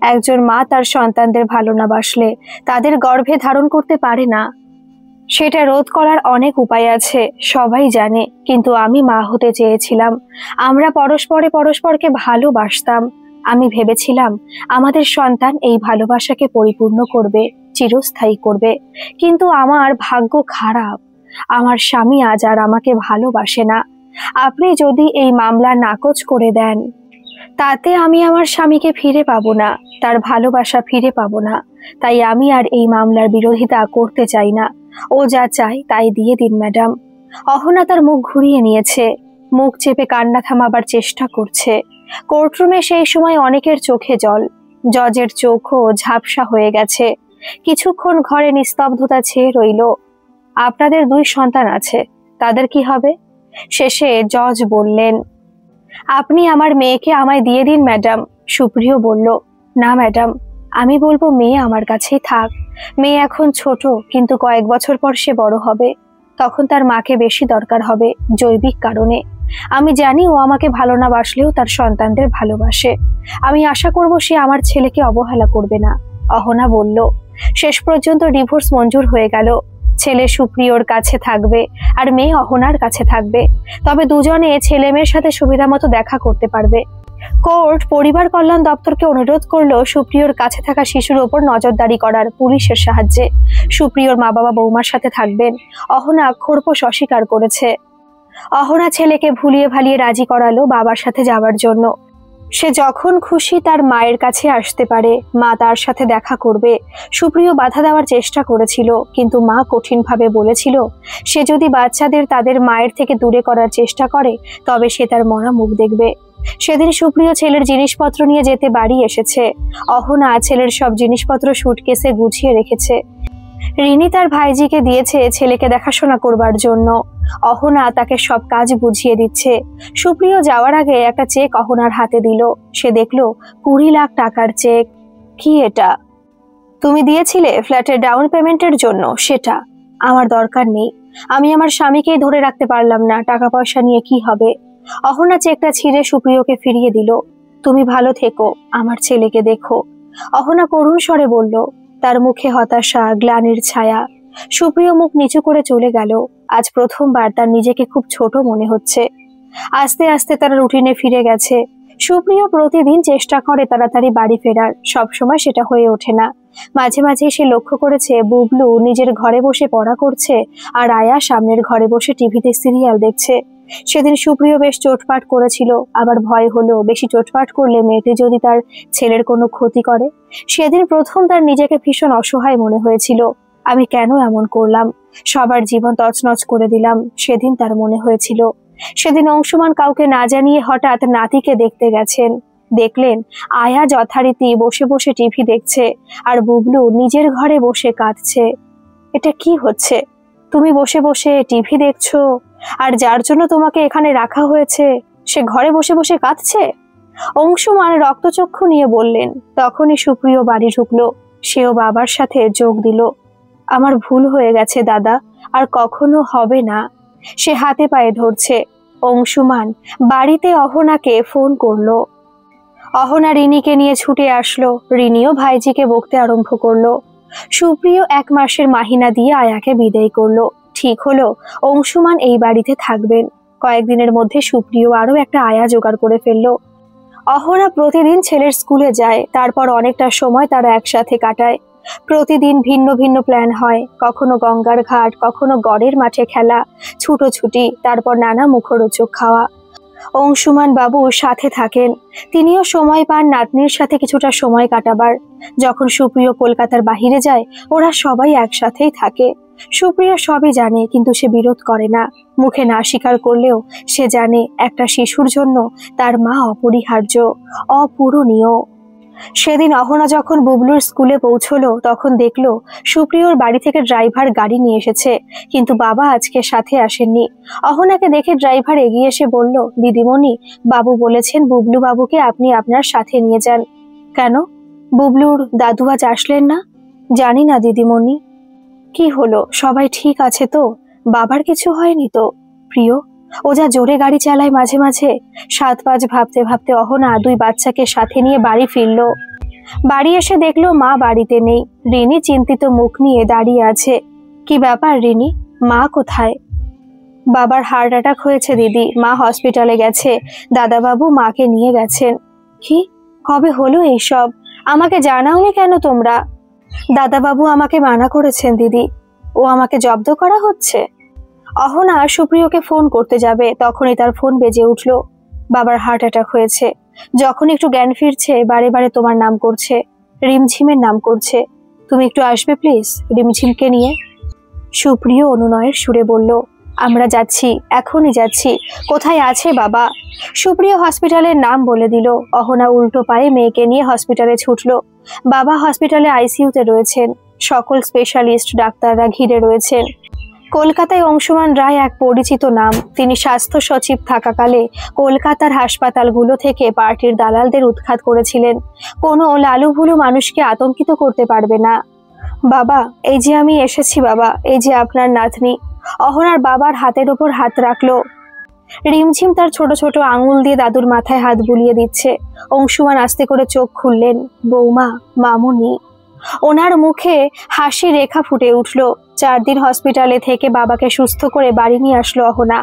একজন মা তার সন্তানদের ভালো না বাসলে তাদের গর্ভে ধারণ করতে পারে না। সেটা রোধ করার অনেক উপায় আছে, সবাই জানে, কিন্তু আমি মা হতে চেয়েছিলাম। আমরা পরস্পরকে ভালোবাসতাম। আমি ভেবেছিলাম আমাদের সন্তান এই ভালোবাসাকে পরিপূর্ণ করবে, চিরস্থায়ী করবে, কিন্তু আমার ভাগ্য খারাপ। আমার স্বামী আজ আর আমাকে ভালোবাসে না। আপনি যদি এই মামলা নাকচ করে দেন, তাতে আমি আমার স্বামীকে ফিরে পাবো না, তার ভালোবাসা ফিরে পাবো না। তাই আমি আর এই মামলার বিরোধিতা করতে চাই না। ও যা চায় তাই দিয়ে দিন ম্যাডাম। অহনা তার মুখ ঘুরিয়ে নিয়েছে, মুখ চেপে কান্না থামাবার চেষ্টা করছে। কোর্টরুমে সেই সময় অনেকের চোখে জল, জজের চোখও ঝাপসা হয়ে গেছে। কিছুক্ষণ ঘরে নিস্তব্ধতা ছেয়ে রইল। আপনাদের 2 সন্তান আছে, তাদের কি হবে? শেষে জজ বললেন, আপনি আমার মেয়েকে আমায় দিয়ে দিন ম্যাডাম। সুপ্রিয় বলল, না ম্যাডাম, আমি বলবো মেয়ে আমার কাছেই থাক। মেয়ে এখন ছোট, কিন্তু কয়েক বছর পর সে বড় হবে, তখন তার মাকে বেশি দরকার হবে জৈবিক কারণে। আমি জানি ও আমাকে ভালো না বাসলেও তার সন্তানদের ভালোবাসে। আমি আশা করব সে আমার ছেলেকে অবহেলা করবে না। অহনা বলল, শেষ পর্যন্ত ডিভোর্স মঞ্জুর হয়ে গেল। ছেলে সুপ্রিয়র কাছে থাকবে আর মেয়ে অহনার কাছে থাকবে। তবে দুজনে ছেলে মেয়ের সাথে সুবিধা মতো দেখা করতে পারবে। কোর্ট পরিবার কল্যাণ দপ্তরকে অনুরোধ করলো সুপ্রিয়র কাছে থাকা শিশুর ওপর নজরদারি করার পুলিশের সাহায্যে। সুপ্রিয়র মা বাবা বৌমার সাথে থাকবেন। অহনা খোরপোশ অস্বীকার করেছে। অহনা ছেলেকে ভুলিয়ে ভালিয়ে রাজি করালো বাবার সাথে যাওয়ার জন্য। সে যখন খুশি তার মায়ের কাছে আসতে পারে, মা তার সাথে দেখা করবে। সুপ্রিয় বাধা দেওয়ার চেষ্টা করেছিল, কিন্তু মা কঠিনভাবে বলেছিল সে যদি বাচ্চাদের তাদের মায়ের থেকে দূরে করার চেষ্টা করে তবে সে তার মরা মুখ দেখবে। সেদিন সুপ্রিয় ছেলের জিনিসপত্র নিয়ে যেতে বাড়ি এসেছে। অহনা ছেলের সব জিনিসপত্র সুটকেসে গুছিয়ে রেখেছে। রিনি তার ভাইজিকে দিয়েছে ছেলেকে দেখাশোনা করবার জন্য। অহনা তাকে সব কাজ বুঝিয়ে দিচ্ছে। সুপ্রিয় যাওয়ার আগে একটা চেক অহনার হাতে দিল। সে দেখলো 20 লাখ টাকার চেক। কি এটা? তুমি দিয়েছিলে ফ্ল্যাটের ডাউন পেমেন্টের জন্য? সেটা আমার দরকার নেই। আমি আমার স্বামীকেই ধরে রাখতে পারলাম না, টাকা পয়সা নিয়ে কি হবে? অহনা চেকটা ছিঁড়ে সুপ্রিয়কে ফিরিয়ে দিল। তুমি ভালো থেকো, আমার ছেলেকে দেখো। অহনা করুণ স্বরে বলল, তার মুখে হতাশা, গ্লানির ছায়া। সুপ্রিয় মুখ নিচু করে চলে গেল। আজ প্রথমবার তার নিজেকে খুব ছোট মনে হচ্ছে। আস্তে আস্তে তার রুটিনে ফিরে গেছে। সুপ্রিয় প্রতিদিন চেষ্টা করে তাড়াতাড়ি বাড়ি ফেরার, সবসময় সেটা হয়ে ওঠে না। মাঝে মাঝে সে লক্ষ্য করেছে বুবলু নিজের ঘরে বসে পড়া করছে আর আয়া সামনের ঘরে বসে টিভিতে সিরিয়াল দেখছে। সেদিন সুপ্রিয় বেশ চোটপাট করেছিল, আবার ভয় হলো বেশি চোটপাট করলে মেয়েটি যদি তার ছেলের কোনো ক্ষতি করে। সেদিন প্রথম তার নিজেকে ভীষণ অসহায় মনে হয়েছিল। আমি কেন এমন করলাম, সবার জীবন তছনছ করে দিলাম, সেদিন তার মনে হয়েছিল। সেদিন অংশুমান কাউকে না জানিয়ে হঠাৎ নাতিকে দেখতে গেছেন। দেখলেন আয়া যথারীতি বসে বসে টিভি দেখছে আর বুবলু নিজের ঘরে বসে কাঁদছে। এটা কি হচ্ছে? তুমি বসে বসে টিভি দেখছো আর যার জন্য তোমাকে এখানে রাখা হয়েছে সে ঘরে বসে বসে কাঁদছে? অংশুমান রক্তচক্ষু নিয়ে বললেন। তখনই সুপ্রিয় বাড়ি ঢুকলো। সেও বাবার সাথে যোগ দিল। আমার ভুল হয়ে গেছে দাদা, আর কখনো হবে না। সে হাতে পায়ে ধরছে। অংশুমান বাড়িতে অহনাকে ফোন করলো। অহনা রিনিকে নিয়ে ছুটে আসলো। রিনিও ভাইজিকে বকতে আরম্ভ করলো। সুপ্রিয় 1 মাসের মাহিনা দিয়ে আয়াকে বিদায় করলো। ঠিক হলো অংশুমান এই বাড়িতে থাকবেন। কয়েকদিনের মধ্যে সুপ্রিয় আরো একটা আয়া জোগাড় করে ফেললো। অহনা প্রতিদিন ছেলের স্কুলে যায়, তারপর অনেকটা সময় তারা একসাথে কাটায়। প্রতিদিন ভিন্ন ভিন্ন প্ল্যান হয়, কখনো গঙ্গার ঘাট, কখনো গড়ের মাঠে খেলা, ছুটোছুটি, তারপর নানা মুখরোচক খাওয়া। অংশুমান বাবু সাথে থাকেন। তিনিও সময় পান নাতনির সাথে কিছুটা সময় কাটাবার। যখন সুপ্রিয় কলকাতার বাহিরে যায় ওরা সবাই একসাথেই থাকে। সুপ্রিয় সবই জানে, কিন্তু সে বিরোধ করে না। মুখে না স্বীকার করলেও সে জানে একটা শিশুর জন্য তার মা অপরিহার্য, অপূরণীয়। সেদিন অহনা যখন বুবলুর স্কুলে পৌঁছলো তখন দেখলো সুপ্রিয়র বাড়ি থেকে ড্রাইভার গাড়ি নিয়ে এসেছে, কিন্তু বাবা আজকে সাথে আসেননি। অহনাকে দেখে ড্রাইভার এগিয়ে এসে বলল, দিদিমণি, বাবু বলেছেন বুবলু বাবুকে আপনি আপনার সাথে নিয়ে যান। কেন, বুবলুর দাদু আজ আসলেন না? জানি না দিদিমণি। কি হলো, সবাই ঠিক আছে তো? বাবার কিছু হয়নি তো? প্রিয়, ও যা জোরে গাড়ি চালায় মাঝে মাঝে। 7-5 ভাবতে ভাবতে অহনা 2 বাচ্চাকে সাথে নিয়ে বাড়ি ফিরল। বাড়ি এসে দেখলো মা বাড়িতে নেই। রিনি চিন্তিত মুখ নিয়ে দাঁড়িয়ে আছে। কি ব্যাপার রিনি, মা কোথায়? বাবার হার্ট অ্যাটাক হয়েছে দিদি, মা হসপিটালে গেছে, দাদাবাবু মাকে নিয়ে গেছেন। কি, কবে হলো এইসব? আমাকে জানাওনি কেন তোমরা? দাদাবাবু আমাকে মানা করেছেন দিদি। ও আমাকে জব্দ করা হচ্ছে? অহনা সুপ্রিয়কে ফোন করতে যাবে, তখনই তার ফোন বেজে উঠল। বাবার হার্ট অ্যাটাক হয়েছে। যখন একটু জ্ঞান ফিরছে বারে বারে তোমার নাম করছে, রিমঝিমের নাম করছে। তুমি একটু আসবে প্লিজ রিমঝিমকে নিয়ে? সুপ্রিয় অনুনয়ের সুরে বলল, আমরা যাচ্ছি, এখনই যাচ্ছি। কোথায় আছে বাবা? সুপ্রিয় হসপিটালের নাম বলে দিল। অহনা উল্টো পায়ে মেয়েকে নিয়ে হসপিটালে ছুটল। বাবা হসপিটালে আইসিইউতে রয়েছেন। সকল স্পেশালিস্ট ডাক্তাররা ঘিরে রয়েছেন। কলকাতায় অংশুমান রায় এক পরিচিত নাম। তিনি স্বাস্থ্য সচিব থাকাকালে কলকাতার হাসপাতালগুলো থেকে পার্টির দালালদের উৎখাত করেছিলেন। কোনো লালুভুলু মানুষকে আতঙ্কিত করতে পারবে না। বাবা, এই যে আমি এসেছি বাবা, এই যে আপনার নাতনি। অহনার বাবার হাতের ওপর হাত রাখলো। রিমঝিম তার ছোট ছোট আঙুল দিয়ে দাদুর মাথায় হাত বুলিয়ে দিচ্ছে। অংশুমান আস্তে করে চোখ খুললেন। বৌমা, মামুনি। ওনার মুখে হাসি রেখা ফুটে উঠল। 4 দিন হসপিটালে থেকে বাবাকে সুস্থ করে বাড়ি নিয়ে আসলো অহনা।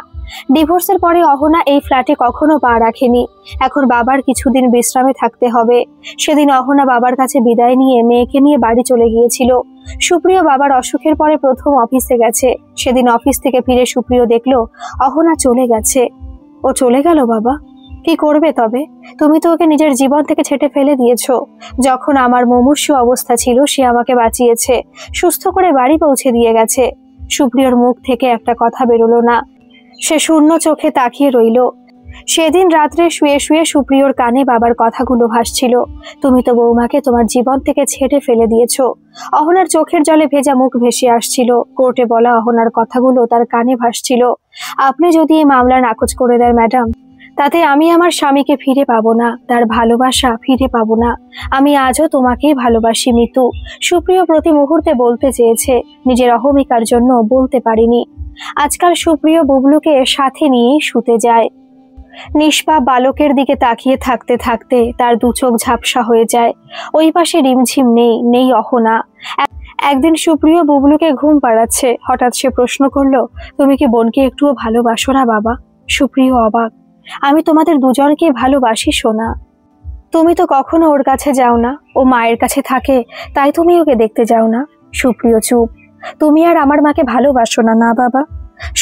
ডিভোর্সের পরে অহনা এই ফ্ল্যাটে কখনো পা রাখেনি। এখন বাবার কিছুদিন বিশ্রামে থাকতে হবে। সেদিন অহনা বাবার কাছে বিদায় নিয়ে মেয়েকে নিয়ে বাড়ি চলে গিয়েছিল। সুপ্রিয় বাবার অসুখের পরে প্রথম অফিসে গেছে। সেদিন অফিস থেকে ফিরে সুপ্রিয় দেখলো অহনা চলে গেছে। ও চলে গেল বাবা? কি করবে তবে? তুমি তো ওকে নিজের জীবন থেকে ছেঁটে ফেলে দিয়েছো। যখন আমার মুমূর্ষু অবস্থা ছিল সে আমাকে বাঁচিয়েছে, সুস্থ করে বাড়ি পৌঁছে দিয়ে গেছে। সুপ্রিয়র মুখ থেকে একটা কথা বেরোলো না। সে শূন্য চোখে তাকিয়ে রইল। সেদিন রাত্রে শুয়ে শুয়ে সুপ্রিয়র কানে বাবার কথাগুলো ভাসছিল। তুমি তো বৌমাকে তোমার জীবন থেকে ছেঁটে ফেলে দিয়েছো। অহনার চোখের জলে ভেজা মুখ ভেসে আসছিল। কোর্টে বলা অহনার কথাগুলো তার কানে ভাসছিল। আপনি যদি এই মামলা নাকচ করে দেন ম্যাডাম, তাতে আমি আমার স্বামীকে ফিরে পাবো না, তার ভালোবাসা ফিরে পাবো না। আমি আজও তোমাকেই ভালোবাসি মিতু। সুপ্রিয় প্রতি মুহূর্তে বলতে চেয়েছে, নিজের অহমিকার জন্য বলতে পারিনি। আজকাল সুপ্রিয় বুবলুকে সাথে নিয়েই শুতে যায়। নিষ্পাপ বালকের দিকে তাকিয়ে থাকতে থাকতে তার দু চোখ ঝাপসা হয়ে যায়। ওই পাশে রিমঝিম নেই, নেই অহনা। একদিন সুপ্রিয় বুবলুকে ঘুম পাড়াচ্ছে। হঠাৎ সে প্রশ্ন করলো, তুমি কি বোনকে একটুও ভালোবাসো না বাবা? সুপ্রিয় অবাক। আমি তোমাদের দুজনকে ভালোবাসি সোনা। তুমি তো কখনো ওর কাছে যাও না, ও মায়ের কাছে থাকে, তাই তুমি ওকে দেখতে যাও না। সুপ্রিয় চুপ। তুমি আর আমার মাকে ভালোবাসো না? না বাবা।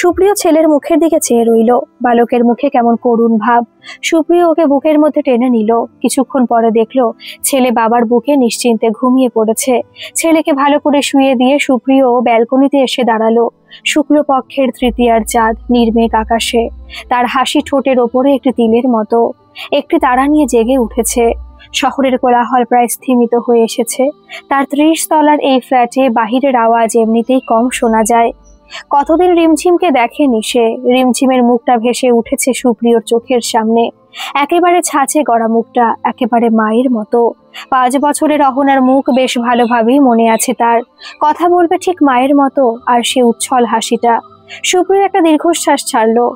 সুপ্রিয় ছেলের মুখের দিকে চেয়ে রইল। বালকের মুখে কেমন করুণ ভাব। সুপ্রিয় ওকে বুকের মধ্যে টেনে নিল। কিছুক্ষণ পরে দেখলো ছেলে বাবার বুকে নিশ্চিন্তে ঘুমিয়ে পড়েছে। ছেলেকে ভালো করে শুয়ে দিয়ে সুপ্রিয় ব্যালকনিতে এসে দাঁড়ালো। শুক্লপক্ষের তৃতীয়ার চাঁদ নির্মেঘ আকাশে। তার হাসি ঠোঁটের ওপরে একটি তিলের মতো। একটি তারা নিয়ে জেগে উঠেছে। শহরের কোলাহল প্রায় স্থিমিত হয়ে এসেছে। তার 30 তলার এই ফ্ল্যাটে বাহিরের আওয়াজ এমনিতেই কম শোনা যায়। কতদিন রিমঝিমকে দেখেনি সে। রিমঝিমের মুখটা ভেসে উঠেছে সুপ্রিয়র চোখের সামনে। একেবারে ছাঁচে গড়া মুখটা, একেবারে মায়ের মতো। 5 বছরের অহনার মুখ বেশ ভালোভাবেই মনে আছে তার। কথা বলবে ঠিক মায়ের মতো, আর সে উচ্ছল হাসিটা। সুপ্রিয় একটা দীর্ঘশ্বাস ছাড়লো।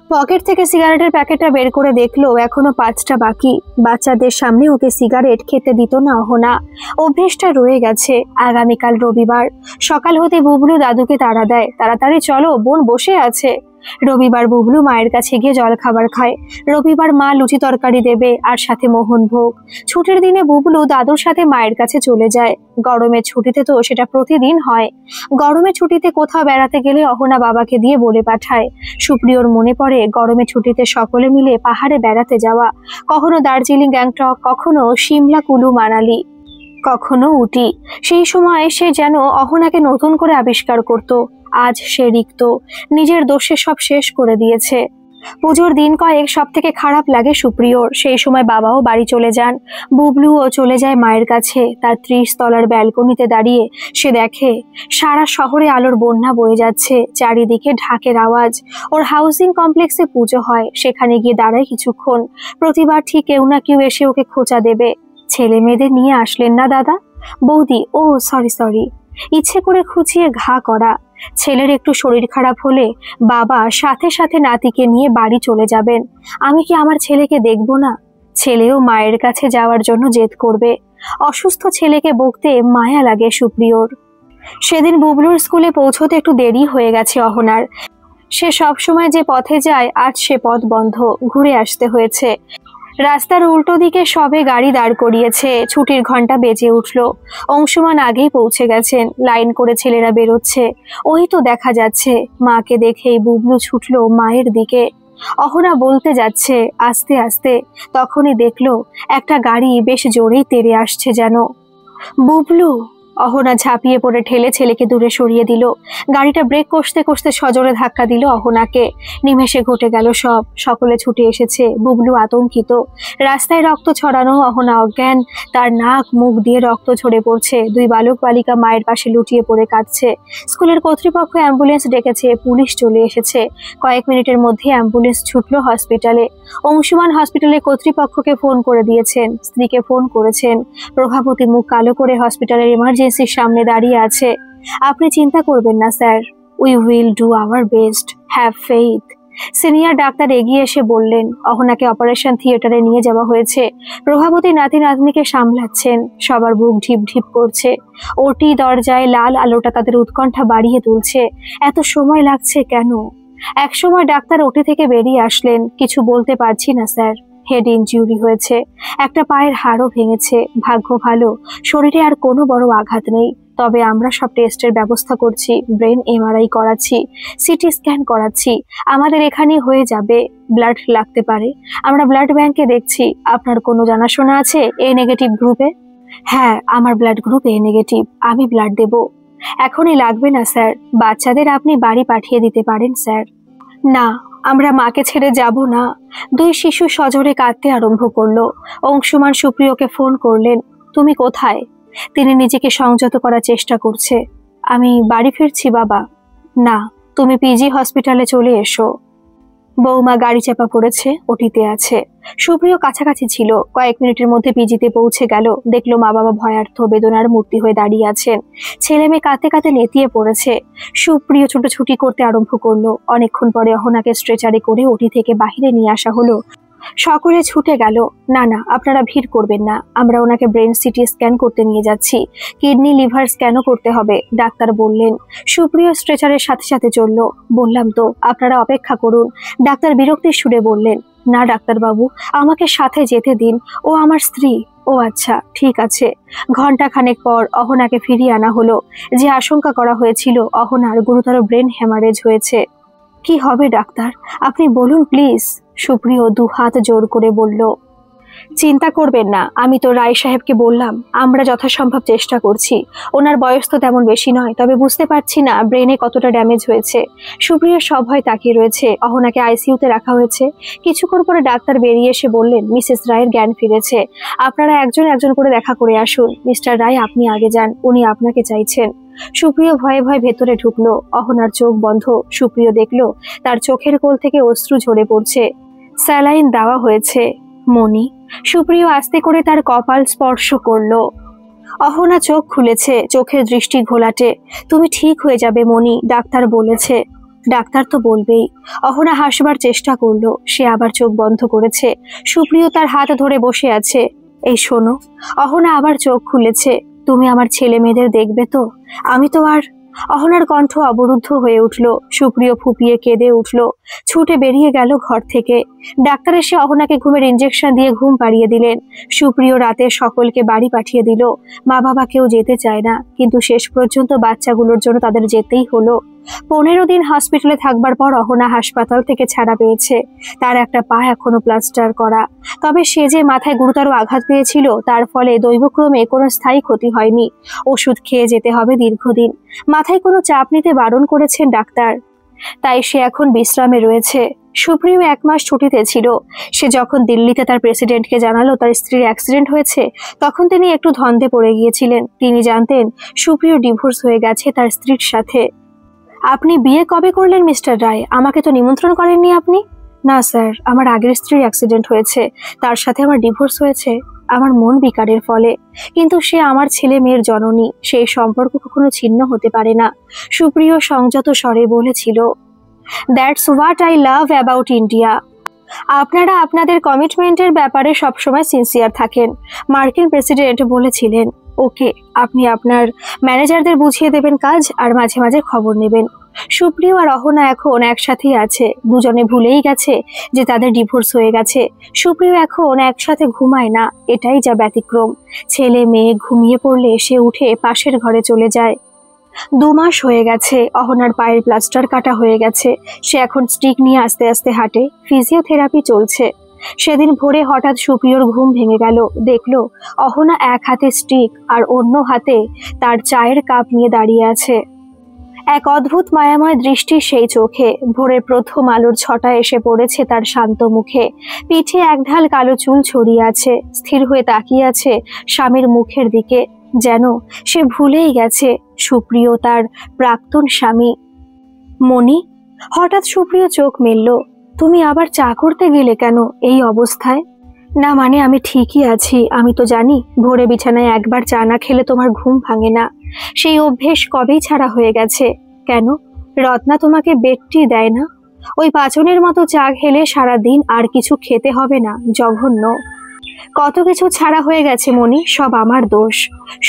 পকেট থেকে সিগারেটের প্যাকেটটা বের করে দেখলো এখনো 5টা বাকি। বাচ্চাদের সামনে ওকে সিগারেট খেতে দিত না অহনা। অভ্যেসটা রয়ে গেছে। আগামীকাল রবিবার। সকাল হতে বুবলু দাদুকে তাড়া দেয়, তাড়াতাড়ি চলো, বোন বসে আছে। রবিবার বুবলু মায়ের কাছে গিয়ে জল খাবার খায়। রবিবার মা লুচি তরকারি দেবে, আর সাথে মোহনভোগ। ছুটির দিনে বুবলু দাদুর সাথে মায়ের কাছে চলে যায়। গরমের ছুটিতে তো সেটা প্রতিদিন হয়। গরমের ছুটিতে কোথাও বেড়াতে গেলে অহনা বাবাকে দিয়ে বলে পাঠায়। সুপ্রিয়র মনে পড়ে গরমের ছুটিতে সকলে মিলে পাহাড়ে বেড়াতে যাওয়া। কখনো দার্জিলিং গ্যাংটক, কখনো সিমলা কুলু মানালি, কখনো উটি। সেই সময় সে যেন অহনাকে নতুন করে আবিষ্কার করত। আজ সে রিক্ত। নিজের দোষে সব শেষ করে দিয়েছে। পুজোর দিন কয়েক সব থেকে খারাপ লাগে সুপ্রিয়র। সেই সময় বাবাও বাড়ি চলে যান। বুবলুও চলে যায় মায়ের কাছে। তার 30 তলার ব্যালকনিতে দাঁড়িয়ে সে দেখে সারা শহরে আলোর বন্যা বয়ে যাচ্ছে। চারিদিকে ঢাকের আওয়াজ। ওর হাউসিং কমপ্লেক্সে পুজো হয়। সেখানে গিয়ে দাঁড়ায় কিছুক্ষণ। প্রতিবার ঠিক কেউ না কেউ এসে ওকে খোঁচা দেবে। ছেলে মেয়েদের নিয়ে আসলেন না দাদা? বৌদি, ও সরি। ইচ্ছে করে খুঁচিয়ে ঘা করা। ছেলের একটু শরীর খারাপ হলে বাবা সাথে সাথে নাতিকে নিয়ে বাড়ি চলে যাবেন। আমি কি আমার ছেলেকে দেখবো না? ছেলেও মায়ের কাছে যাওয়ার জন্য জেদ করবে। অসুস্থ ছেলেকে বকতে মায়া লাগে সুপ্রিয়র। সেদিন বুবলুর স্কুলে পৌঁছতে একটু দেরি হয়ে গেছে অহনার। সে সবসময় যে পথে যায় আজ সে পথ বন্ধ, ঘুরে আসতে হয়েছে। রাস্তার উল্টো দিকে সবে গাড়ি দাঁড় করিয়েছে, ছুটির ঘন্টা বেজে উঠল। অংশুমান আগেই পৌঁছে গেছেন, লাইন করে ছেলেরা বেরোচ্ছে। ওই তো দেখা যাচ্ছে। মাকে দেখেই বুবলু ছুটল মায়ের দিকে। অহনা বলতে যাচ্ছে আস্তে আস্তে, তখনই দেখলো একটা গাড়ি বেশ জোরেই তেড়ে আসছে যেন। বুবলু! অহনা ঝাঁপিয়ে পড়ে ঠেলে ছেলেকে দূরে সরিয়ে দিল। গাড়িটা ব্রেক কষতে কষতে সজোরে ধাক্কা দিল অহনাকে। নিমেষে ঘটে গেল সব। সকলে ছুটে এসেছে। বুবলু আতঙ্কিত। রাস্তায় রক্ত ছড়ানো, অহনা অজ্ঞান। তার নাক মুখ দিয়ে রক্ত ঝরে পড়ছে। দুই বালক বালিকা মায়ের পাশে লুটিয়ে পড়ে কাঁদছে। স্কুলের কর্তৃপক্ষ অ্যাম্বুলেন্স ডেকেছে, পুলিশ চলে এসেছে। কয়েক মিনিটের মধ্যে অ্যাম্বুলেন্স ছুটল হসপিটালে। অংশুমান হসপিটালের কর্তৃপক্ষকে ফোন করে দিয়েছেন, স্ত্রীকে ফোন করেছেন। প্রভাবতী মুখ কালো করে হসপিটালের ইমার্জেন্সির সামনে দাঁড়িয়ে আছে। আপনি চিন্তা করবেন না sir, we will do our best, have faith. Senior doctor এগিয়ে এসে বললেন। অহনাকে অপারেশন থিয়েটারে নিয়ে যাওয়া হয়েছে। প্রভাবতী নাতি নাতনিকে সামলাচ্ছেন। সবার বুক ঢিপ ঢিপ করছে। ওটি দরজায় লাল আলোটা তাদের উৎকণ্ঠা বাড়িয়ে তুলছে। এত সময় লাগছে কেন? একসময় ডাক্তার ওটি থেকে বেরিয়ে আসলেন। কিছু বলতে পারছি না স্যার, হেড ইনজুরি হয়েছে, একটা পায়ের হাড়ও ভেঙেছে। ভাগ্য ভালো, শরীরে আর কোনো বড় আঘাত নেই। তবে আমরা সব টেস্টের ব্যবস্থা করছি, ব্রেন এমআরআই করাচ্ছি, সিটি স্ক্যান করাচ্ছি। আমাদের এখানেই হয়ে যাবে। ব্লাড লাগতে পারে, আমরা ব্লাড ব্যাংকে দেখছি। আপনার কোনো জানাশোনা আছে এ নেগেটিভ গ্রুপে? হ্যাঁ, আমার ব্লাড গ্রুপ এ নেগেটিভ, আমি ব্লাড দেব। এখনই লাগবে না স্যার, বাচ্চাদের আপনি বাড়ি পাঠিয়ে দিতে পারেন স্যার। না, আমরা মাকে ছেড়ে যাব না। দুই শিশু সজোরে কাঁদতে আরম্ভ করলো। অংশুমান সুপ্রিয়কে ফোন করলেন। তুমি কোথায়? তিনি নিজেকে সংযত করার চেষ্টা করছে। আমি বাড়ি ফিরছি বাবা। না, তুমি পিজি হসপিটালে চলে এসো। বৌমা গাড়ি চাপা পড়েছে, ওটিতে আছে। সুপ্রিয় কাছাকাছি ছিল। কয়েক মিনিটের মধ্যে পিজিতে পৌঁছে গেল। দেখলো মা বাবা ভয়ার্থ বেদনার মূর্তি হয়ে দাঁড়িয়ে আছেন। ছেলে মেয়ে কাঁদতে কাঁদতে নেতিয়ে পড়েছে। সুপ্রিয় ছুটোছুটি করতে আরম্ভ করলো। অনেকক্ষণ পরে অহনাকে স্ট্রেচারে করে ওটি থেকে বাহিরে নিয়ে আসা হলো। সকলে ছুটে গেল। না না, আপনারা ভিড় করবেন না, আমরা ওনাকে ব্রেন সিটি স্ক্যান করতে নিয়ে যাচ্ছি। কিডনি লিভার স্ক্যানও করতে হবে, ডাক্তার বললেন। সুপ্রিয় স্ট্রেচারের সাথে সাথে চলল। বললাম তো, আপনারা অপেক্ষা করুন, ডাক্তার বিরক্তির সুরে বললেন। না ডাক্তারবাবু, আমাকে সাথে যেতে দিন, ও আমার স্ত্রী। ও আচ্ছা, ঠিক আছে। ঘন্টা খানেক পর অহনাকে ফিরিয়ে আনা হলো। যে আশঙ্কা করা হয়েছিল অহনার গুরুতর ব্রেন হ্যামারেজ হয়েছে। কি হবে ডাক্তার, আপনি বলুন প্লিজ। সুপ্রিয় দুহাত জোর করে বলল। চিন্তা করবেন না, আমি তো রায় সাহেবকে বললাম, আমরা যথাসম্ভব চেষ্টা করছি। ওনার বয়স তো তেমন বেশি নয়, তবে বুঝতে পারছি না ব্রেনে কতটা ড্যামেজ হয়েছে। সুপ্রিয় সভয় তাকিয়ে রয়েছে। অহনাকে আইসিইউতে রাখা হয়েছে। কিছুক্ষণ পরে ডাক্তার বেরিয়ে এসে বললেন, মিসেস রায়ের জ্ঞান ফিরেছে। আপনারা একজন একজন করে দেখা করে আসুন। মিস্টার রায়, আপনি আগে যান, উনি আপনাকে চাইছেন। সুপ্রিয় ভয়ে ভয়ে ভেতরে ঢুকলো। অহনার চোখ বন্ধ। সুপ্রিয় দেখলো তার চোখের কোল থেকে অশ্রু ঝরে পড়ছে। স্যালাইন দেওয়া হয়েছে। মনি। সুপ্রিয় আস্তে করে তার কপাল স্পর্শ করলো। অহনা চোখ খুলেছে, চোখের দৃষ্টি ঘোলাটে। তুমি ঠিক হয়ে যাবে মনি, ডাক্তার বলেছে। ডাক্তার তো বলবেই। অহনা হাসবার চেষ্টা করলো। সে আবার চোখ বন্ধ করেছে। সুপ্রিয় তার হাত ধরে বসে আছে। এই শোনো। অহনা আবার চোখ খুলেছে। তুমি আমার ছেলে মেয়েদের দেখবে তো? আমি তো আর। অহনার কণ্ঠ অবরুদ্ধ হয়ে উঠল। সুপ্রিয় ফুপিয়ে কেঁদে উঠল। ছুটে বেরিয়ে গেল ঘর থেকে। ডাক্তার এসে অহনাকে ঘুমের ইঞ্জেকশন দিয়ে ঘুম পাড়িয়ে দিলেন। সুপ্রিয় রাতে সকলকে বাড়ি পাঠিয়ে দিল। মা বাবা কেউ যেতে চায় না, কিন্তু শেষ পর্যন্ত বাচ্চাগুলোর জন্য তাদের যেতেই হলো। 15 দিন হসপিটালে থাকবার পর অহনা হাসপাতাল থেকে ছাড়া পেয়েছে। তার একটা পা এখনো প্লাস্টার করা। তবে সে যে মাথায় গুরুতর আঘাত পেয়েছিল, তার ফলে দৈবক্রমে কোনো স্থায়ী ক্ষতি হয়নি। ওষুধ খেয়ে যেতে হবে দীর্ঘদিন। মাথায় কোনো চাপ নিতে বারণ করেছেন ডাক্তার। তাই সে এখন বিশ্রামে রয়েছে। সুপ্রিয় 1 মাস ছুটিতে ছিল। সে যখন দিল্লিতে তার প্রেসিডেন্টকে জানালো তার স্ত্রীর অ্যাক্সিডেন্ট হয়েছে, তখন তিনি একটু ধন্দে পড়ে গিয়েছিলেন। তিনি জানতেন সুপ্রিয় ডিভোর্স হয়ে গেছে তার স্ত্রীর সাথে। আপনি বিয়ে কবে করলেন মিস্টার রায়? আমাকে তো নিমন্ত্রণ করেননি আপনি। না স্যার, আমার আগের স্ত্রীর অ্যাক্সিডেন্ট হয়েছে, তার সাথে আমার ডিভোর্স হয়েছে আমার মন বিকারের ফলে। কিন্তু সে আমার ছেলে মেয়ের জননী, সেই সম্পর্ক কখনো ছিন্ন হতে পারে না। সুপ্রিয় সংযত স্বরে বলেছিল। That's what I love about India. আপনারা আপনাদের কমিটমেন্টের ব্যাপারে সবসময় সিনসিয়ার থাকেন। মার্কিন প্রেসিডেন্ট বলেছিলেন, ওকে, আপনি আপনার ম্যানেজারদের বুঝিয়ে দেবেন কাজ আর মাঝে মাঝে খবর নেবেন। সুপ্রিয় আর অহনা এখন একসাথেই আছে। দুজনে ভুলেই গেছে যে তাদের ডিভোর্স হয়ে গেছে। সুপ্রিয় এখন একসাথে ঘুমায় না, এটাই যা ব্যতিক্রম। ছেলে মেয়ে ঘুমিয়ে পড়লে সে উঠে পাশের ঘরে চলে যায়। 2 মাস হয়ে গেছে, অহনার পায়ের প্লাস্টার কাটা হয়ে গেছে। সে এখন স্টিক নিয়ে আস্তে আস্তে হাঁটে, ফিজিওথেরাপি চলছে। সেদিন ভোরে হঠাৎ সুপ্রিয়র ঘুম ভেঙে গেল। দেখলো অহনা এক হাতে স্টিক আর অন্য হাতে তার চায়ের কাপ নিয়ে দাঁড়িয়ে আছে। এক অদ্ভুত মায়াময় দৃষ্টি সেই চোখে। ভোরের প্রথম আলোর ছটা এসে পড়েছে তার শান্ত মুখে। পিঠে এক ঢাল কালো চুল ছড়িয়ে আছে, স্থির হয়ে তাকিয়ে আছে স্বামীর মুখের দিকে, যেন সে ভুলেই গেছে সুপ্রিয় তার প্রাক্তন স্বামী। মনি, হঠাৎ সুপ্রিয় চোখ মেলল। তুমি আবার চা করতে গেলে কেন এই অবস্থায়? না মানে আমি ঠিকই আছি, আমি তো জানি ভোরে বিছানায় একবার চা না খেলে তোমার ঘুম ভাঙে না। সেই অভ্যেস কবেই ছাড়া হয়ে গেছে। কেন, রত্না তোমাকে বেডটি দেয় না? ওই পাচনের মতো চা খেলে সারাদিন আর কিছু খেতে হবে না? জঘন্য। কত কিছু ছাড়া হয়ে গেছে মনি, সব আমার দোষ।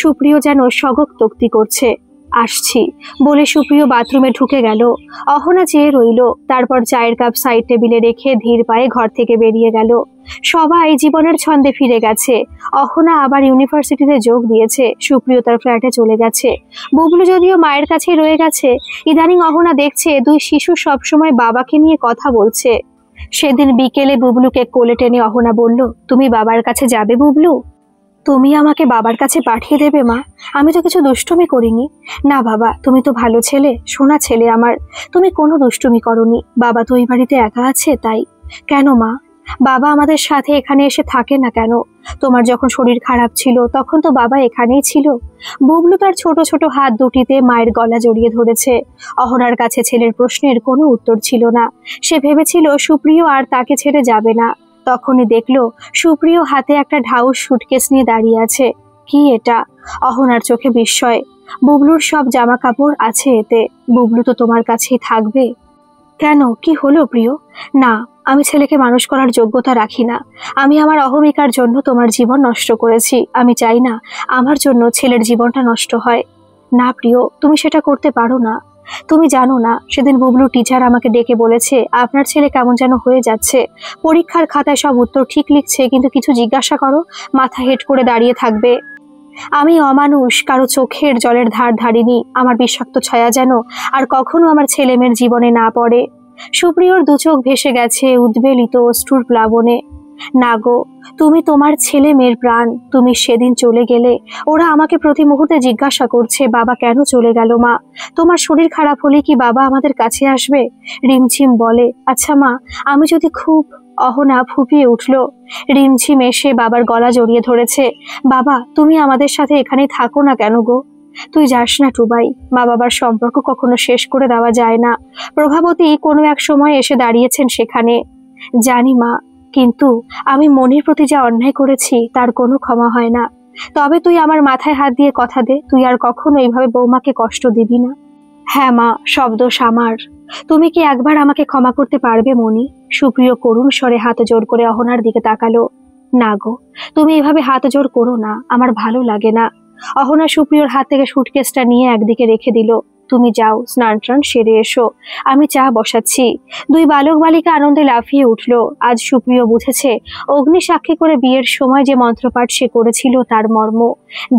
সুপ্রিয় যেন স্বগোক্তোক্তি করছে। আসছি বলে সুপ্রিয় বাথরুমে ঢুকে গেল। অহনা চেয়ে রইল, তারপর চায়ের কাপ সাইড টেবিলে রেখে ধীর পায়ে ঘর থেকে বেরিয়ে গেল। সবাই জীবনের ছন্দে ফিরে গেছে। অহনা আবার ইউনিভার্সিটিতে যোগ দিয়েছে, সুপ্রিয় তার ফ্ল্যাটে চলে গেছে। বুবলু যদিও মায়ের কাছেই রয়ে গেছে। ইদানিং অহনা দেখছে দুই শিশু সবসময় বাবাকে নিয়ে কথা বলছে। সেদিন বিকেলে বুবলুকে কোলে টেনে অহনা বলল, তুমি বাবার কাছে যাবে বুবলু? তুমি আমাকে বাবার কাছে পাঠিয়ে দেবে মা? আমি তো কিছু দুষ্টুমি করিনি। না বাবা, তুমি তো ভালো ছেলে, সোনা ছেলে আমার। তুমি কোনো দুষ্টুমি করনি। বাবা তো ওই বাড়িতে একা আছে তাই। কেন মা, বাবা আমাদের সাথে এখানে এসে থাকে না কেন? তোমার যখন শরীর খারাপ ছিল তখন তো বাবা এখানেই ছিল। বুবলু তার ছোট ছোট হাত দুটিতে মায়ের গলা জড়িয়ে ধরেছে। অহনার কাছে ছেলের প্রশ্নের কোনো উত্তর ছিল না। সে ভেবেছিল সুপ্রিয় আর তাকে ছেড়ে যাবে না। তখনই দেখলো সুপ্রিয় হাতে একটা ঢাউস সুটকেস নিয়ে দাঁড়িয়ে আছে। কি এটা? অহনার চোখে বিস্ময়। বুবলুর সব জামা কাপড় আছে এতে। বুবলু তো তোমার কাছেই থাকবে। কেন, কি হলো প্রিয়? না, আমি ছেলেকে মানুষ করার যোগ্যতা রাখি না। আমি আমার অহমিকার জন্য তোমার জীবন নষ্ট করেছি। আমি চাই না আমার জন্য ছেলের জীবনটা নষ্ট হয়। না প্রিয়, তুমি সেটা করতে পারো না। তুমি জানো না, সেদিন বুবলু টিচার আমাকে ডেকে বলেছে আপনার ছেলে কেমন যেন হয়ে যাচ্ছে। পরীক্ষার খাতায় সব উত্তর ঠিক লিখছে, কিন্তু কিছু জিজ্ঞাসা করো মাথা হেট করে দাঁড়িয়ে থাকবে। আমি অমানুষ, কারো চোখের জলের ধার ধারিনি। আমার বিষাক্ত ছায়া যেন আর কখনো আমার ছেলে মেয়ের জীবনে না পড়ে। সুপ্রিয়র দু চোখ ভেসে গেছে উদ্বেলিত অশ্রুর প্লাবনে। না গো, তুমি তোমার ছেলে মেয়ের প্রাণ। তুমি সেদিন চলে গেলে ওরা আমাকে প্রতি মুহূর্তে জিজ্ঞাসা করছে বাবা কেন চলে গেল মা? তোমার শরীর খারাপ হলে কি বাবা আমাদের কাছে আসবে? রিমঝিম বলে, আচ্ছা মা, আমি যদি খুব... অহনা ফুপিয়ে উঠল। রিমঝিম এসে বাবার গলা জড়িয়ে ধরেছে। বাবা, তুমি আমাদের সাথে এখানেই থাকো না কেন গো? তুই যাস না টুবাই, মা বাবার সম্পর্ক কখনো শেষ করে দেওয়া যায় না। প্রভাবতী কোনো এক সময় এসে দাঁড়িয়েছেন সেখানে। জানি মা, কিন্তু আমি মনির প্রতি যা অন্যায় করেছি তার কোনো ক্ষমা হয় না। তবে তুই আমার মাথায় হাত দিয়ে কথা দে, তুই আর কখনো এইভাবে বৌমাকে কষ্ট দিবি না। হ্যাঁ মা, সব দোষ আমার। তুমি কি একবার আমাকে ক্ষমা করতে পারবে মনি? সুপ্রিয় করুণ স্বরে হাত জোর করে অহনার দিকে তাকালো। না গো, তুমি এভাবে হাত জোর করো না, আমার ভালো লাগে না। অহনা সুপ্রিয়র হাত থেকে সুটকেসটা নিয়ে একদিকে রেখে দিল। তুমি যাও, স্নান টান সেরে এসো, আমি চা বসাচ্ছি। দুই বালক বালিকা আনন্দে লাফিয়ে উঠল। আজ সুপ্রিয় বুঝেছে অগ্নি সাক্ষী করে বিয়ের সময় যে মন্ত্রপাঠ সে করেছিল তার মর্ম।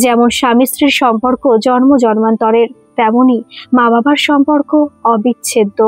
যেমন স্বামী স্ত্রীর সম্পর্ক জন্ম জন্মান্তরের, তেমনি মা বাবার সম্পর্ক অবিচ্ছেদ্য।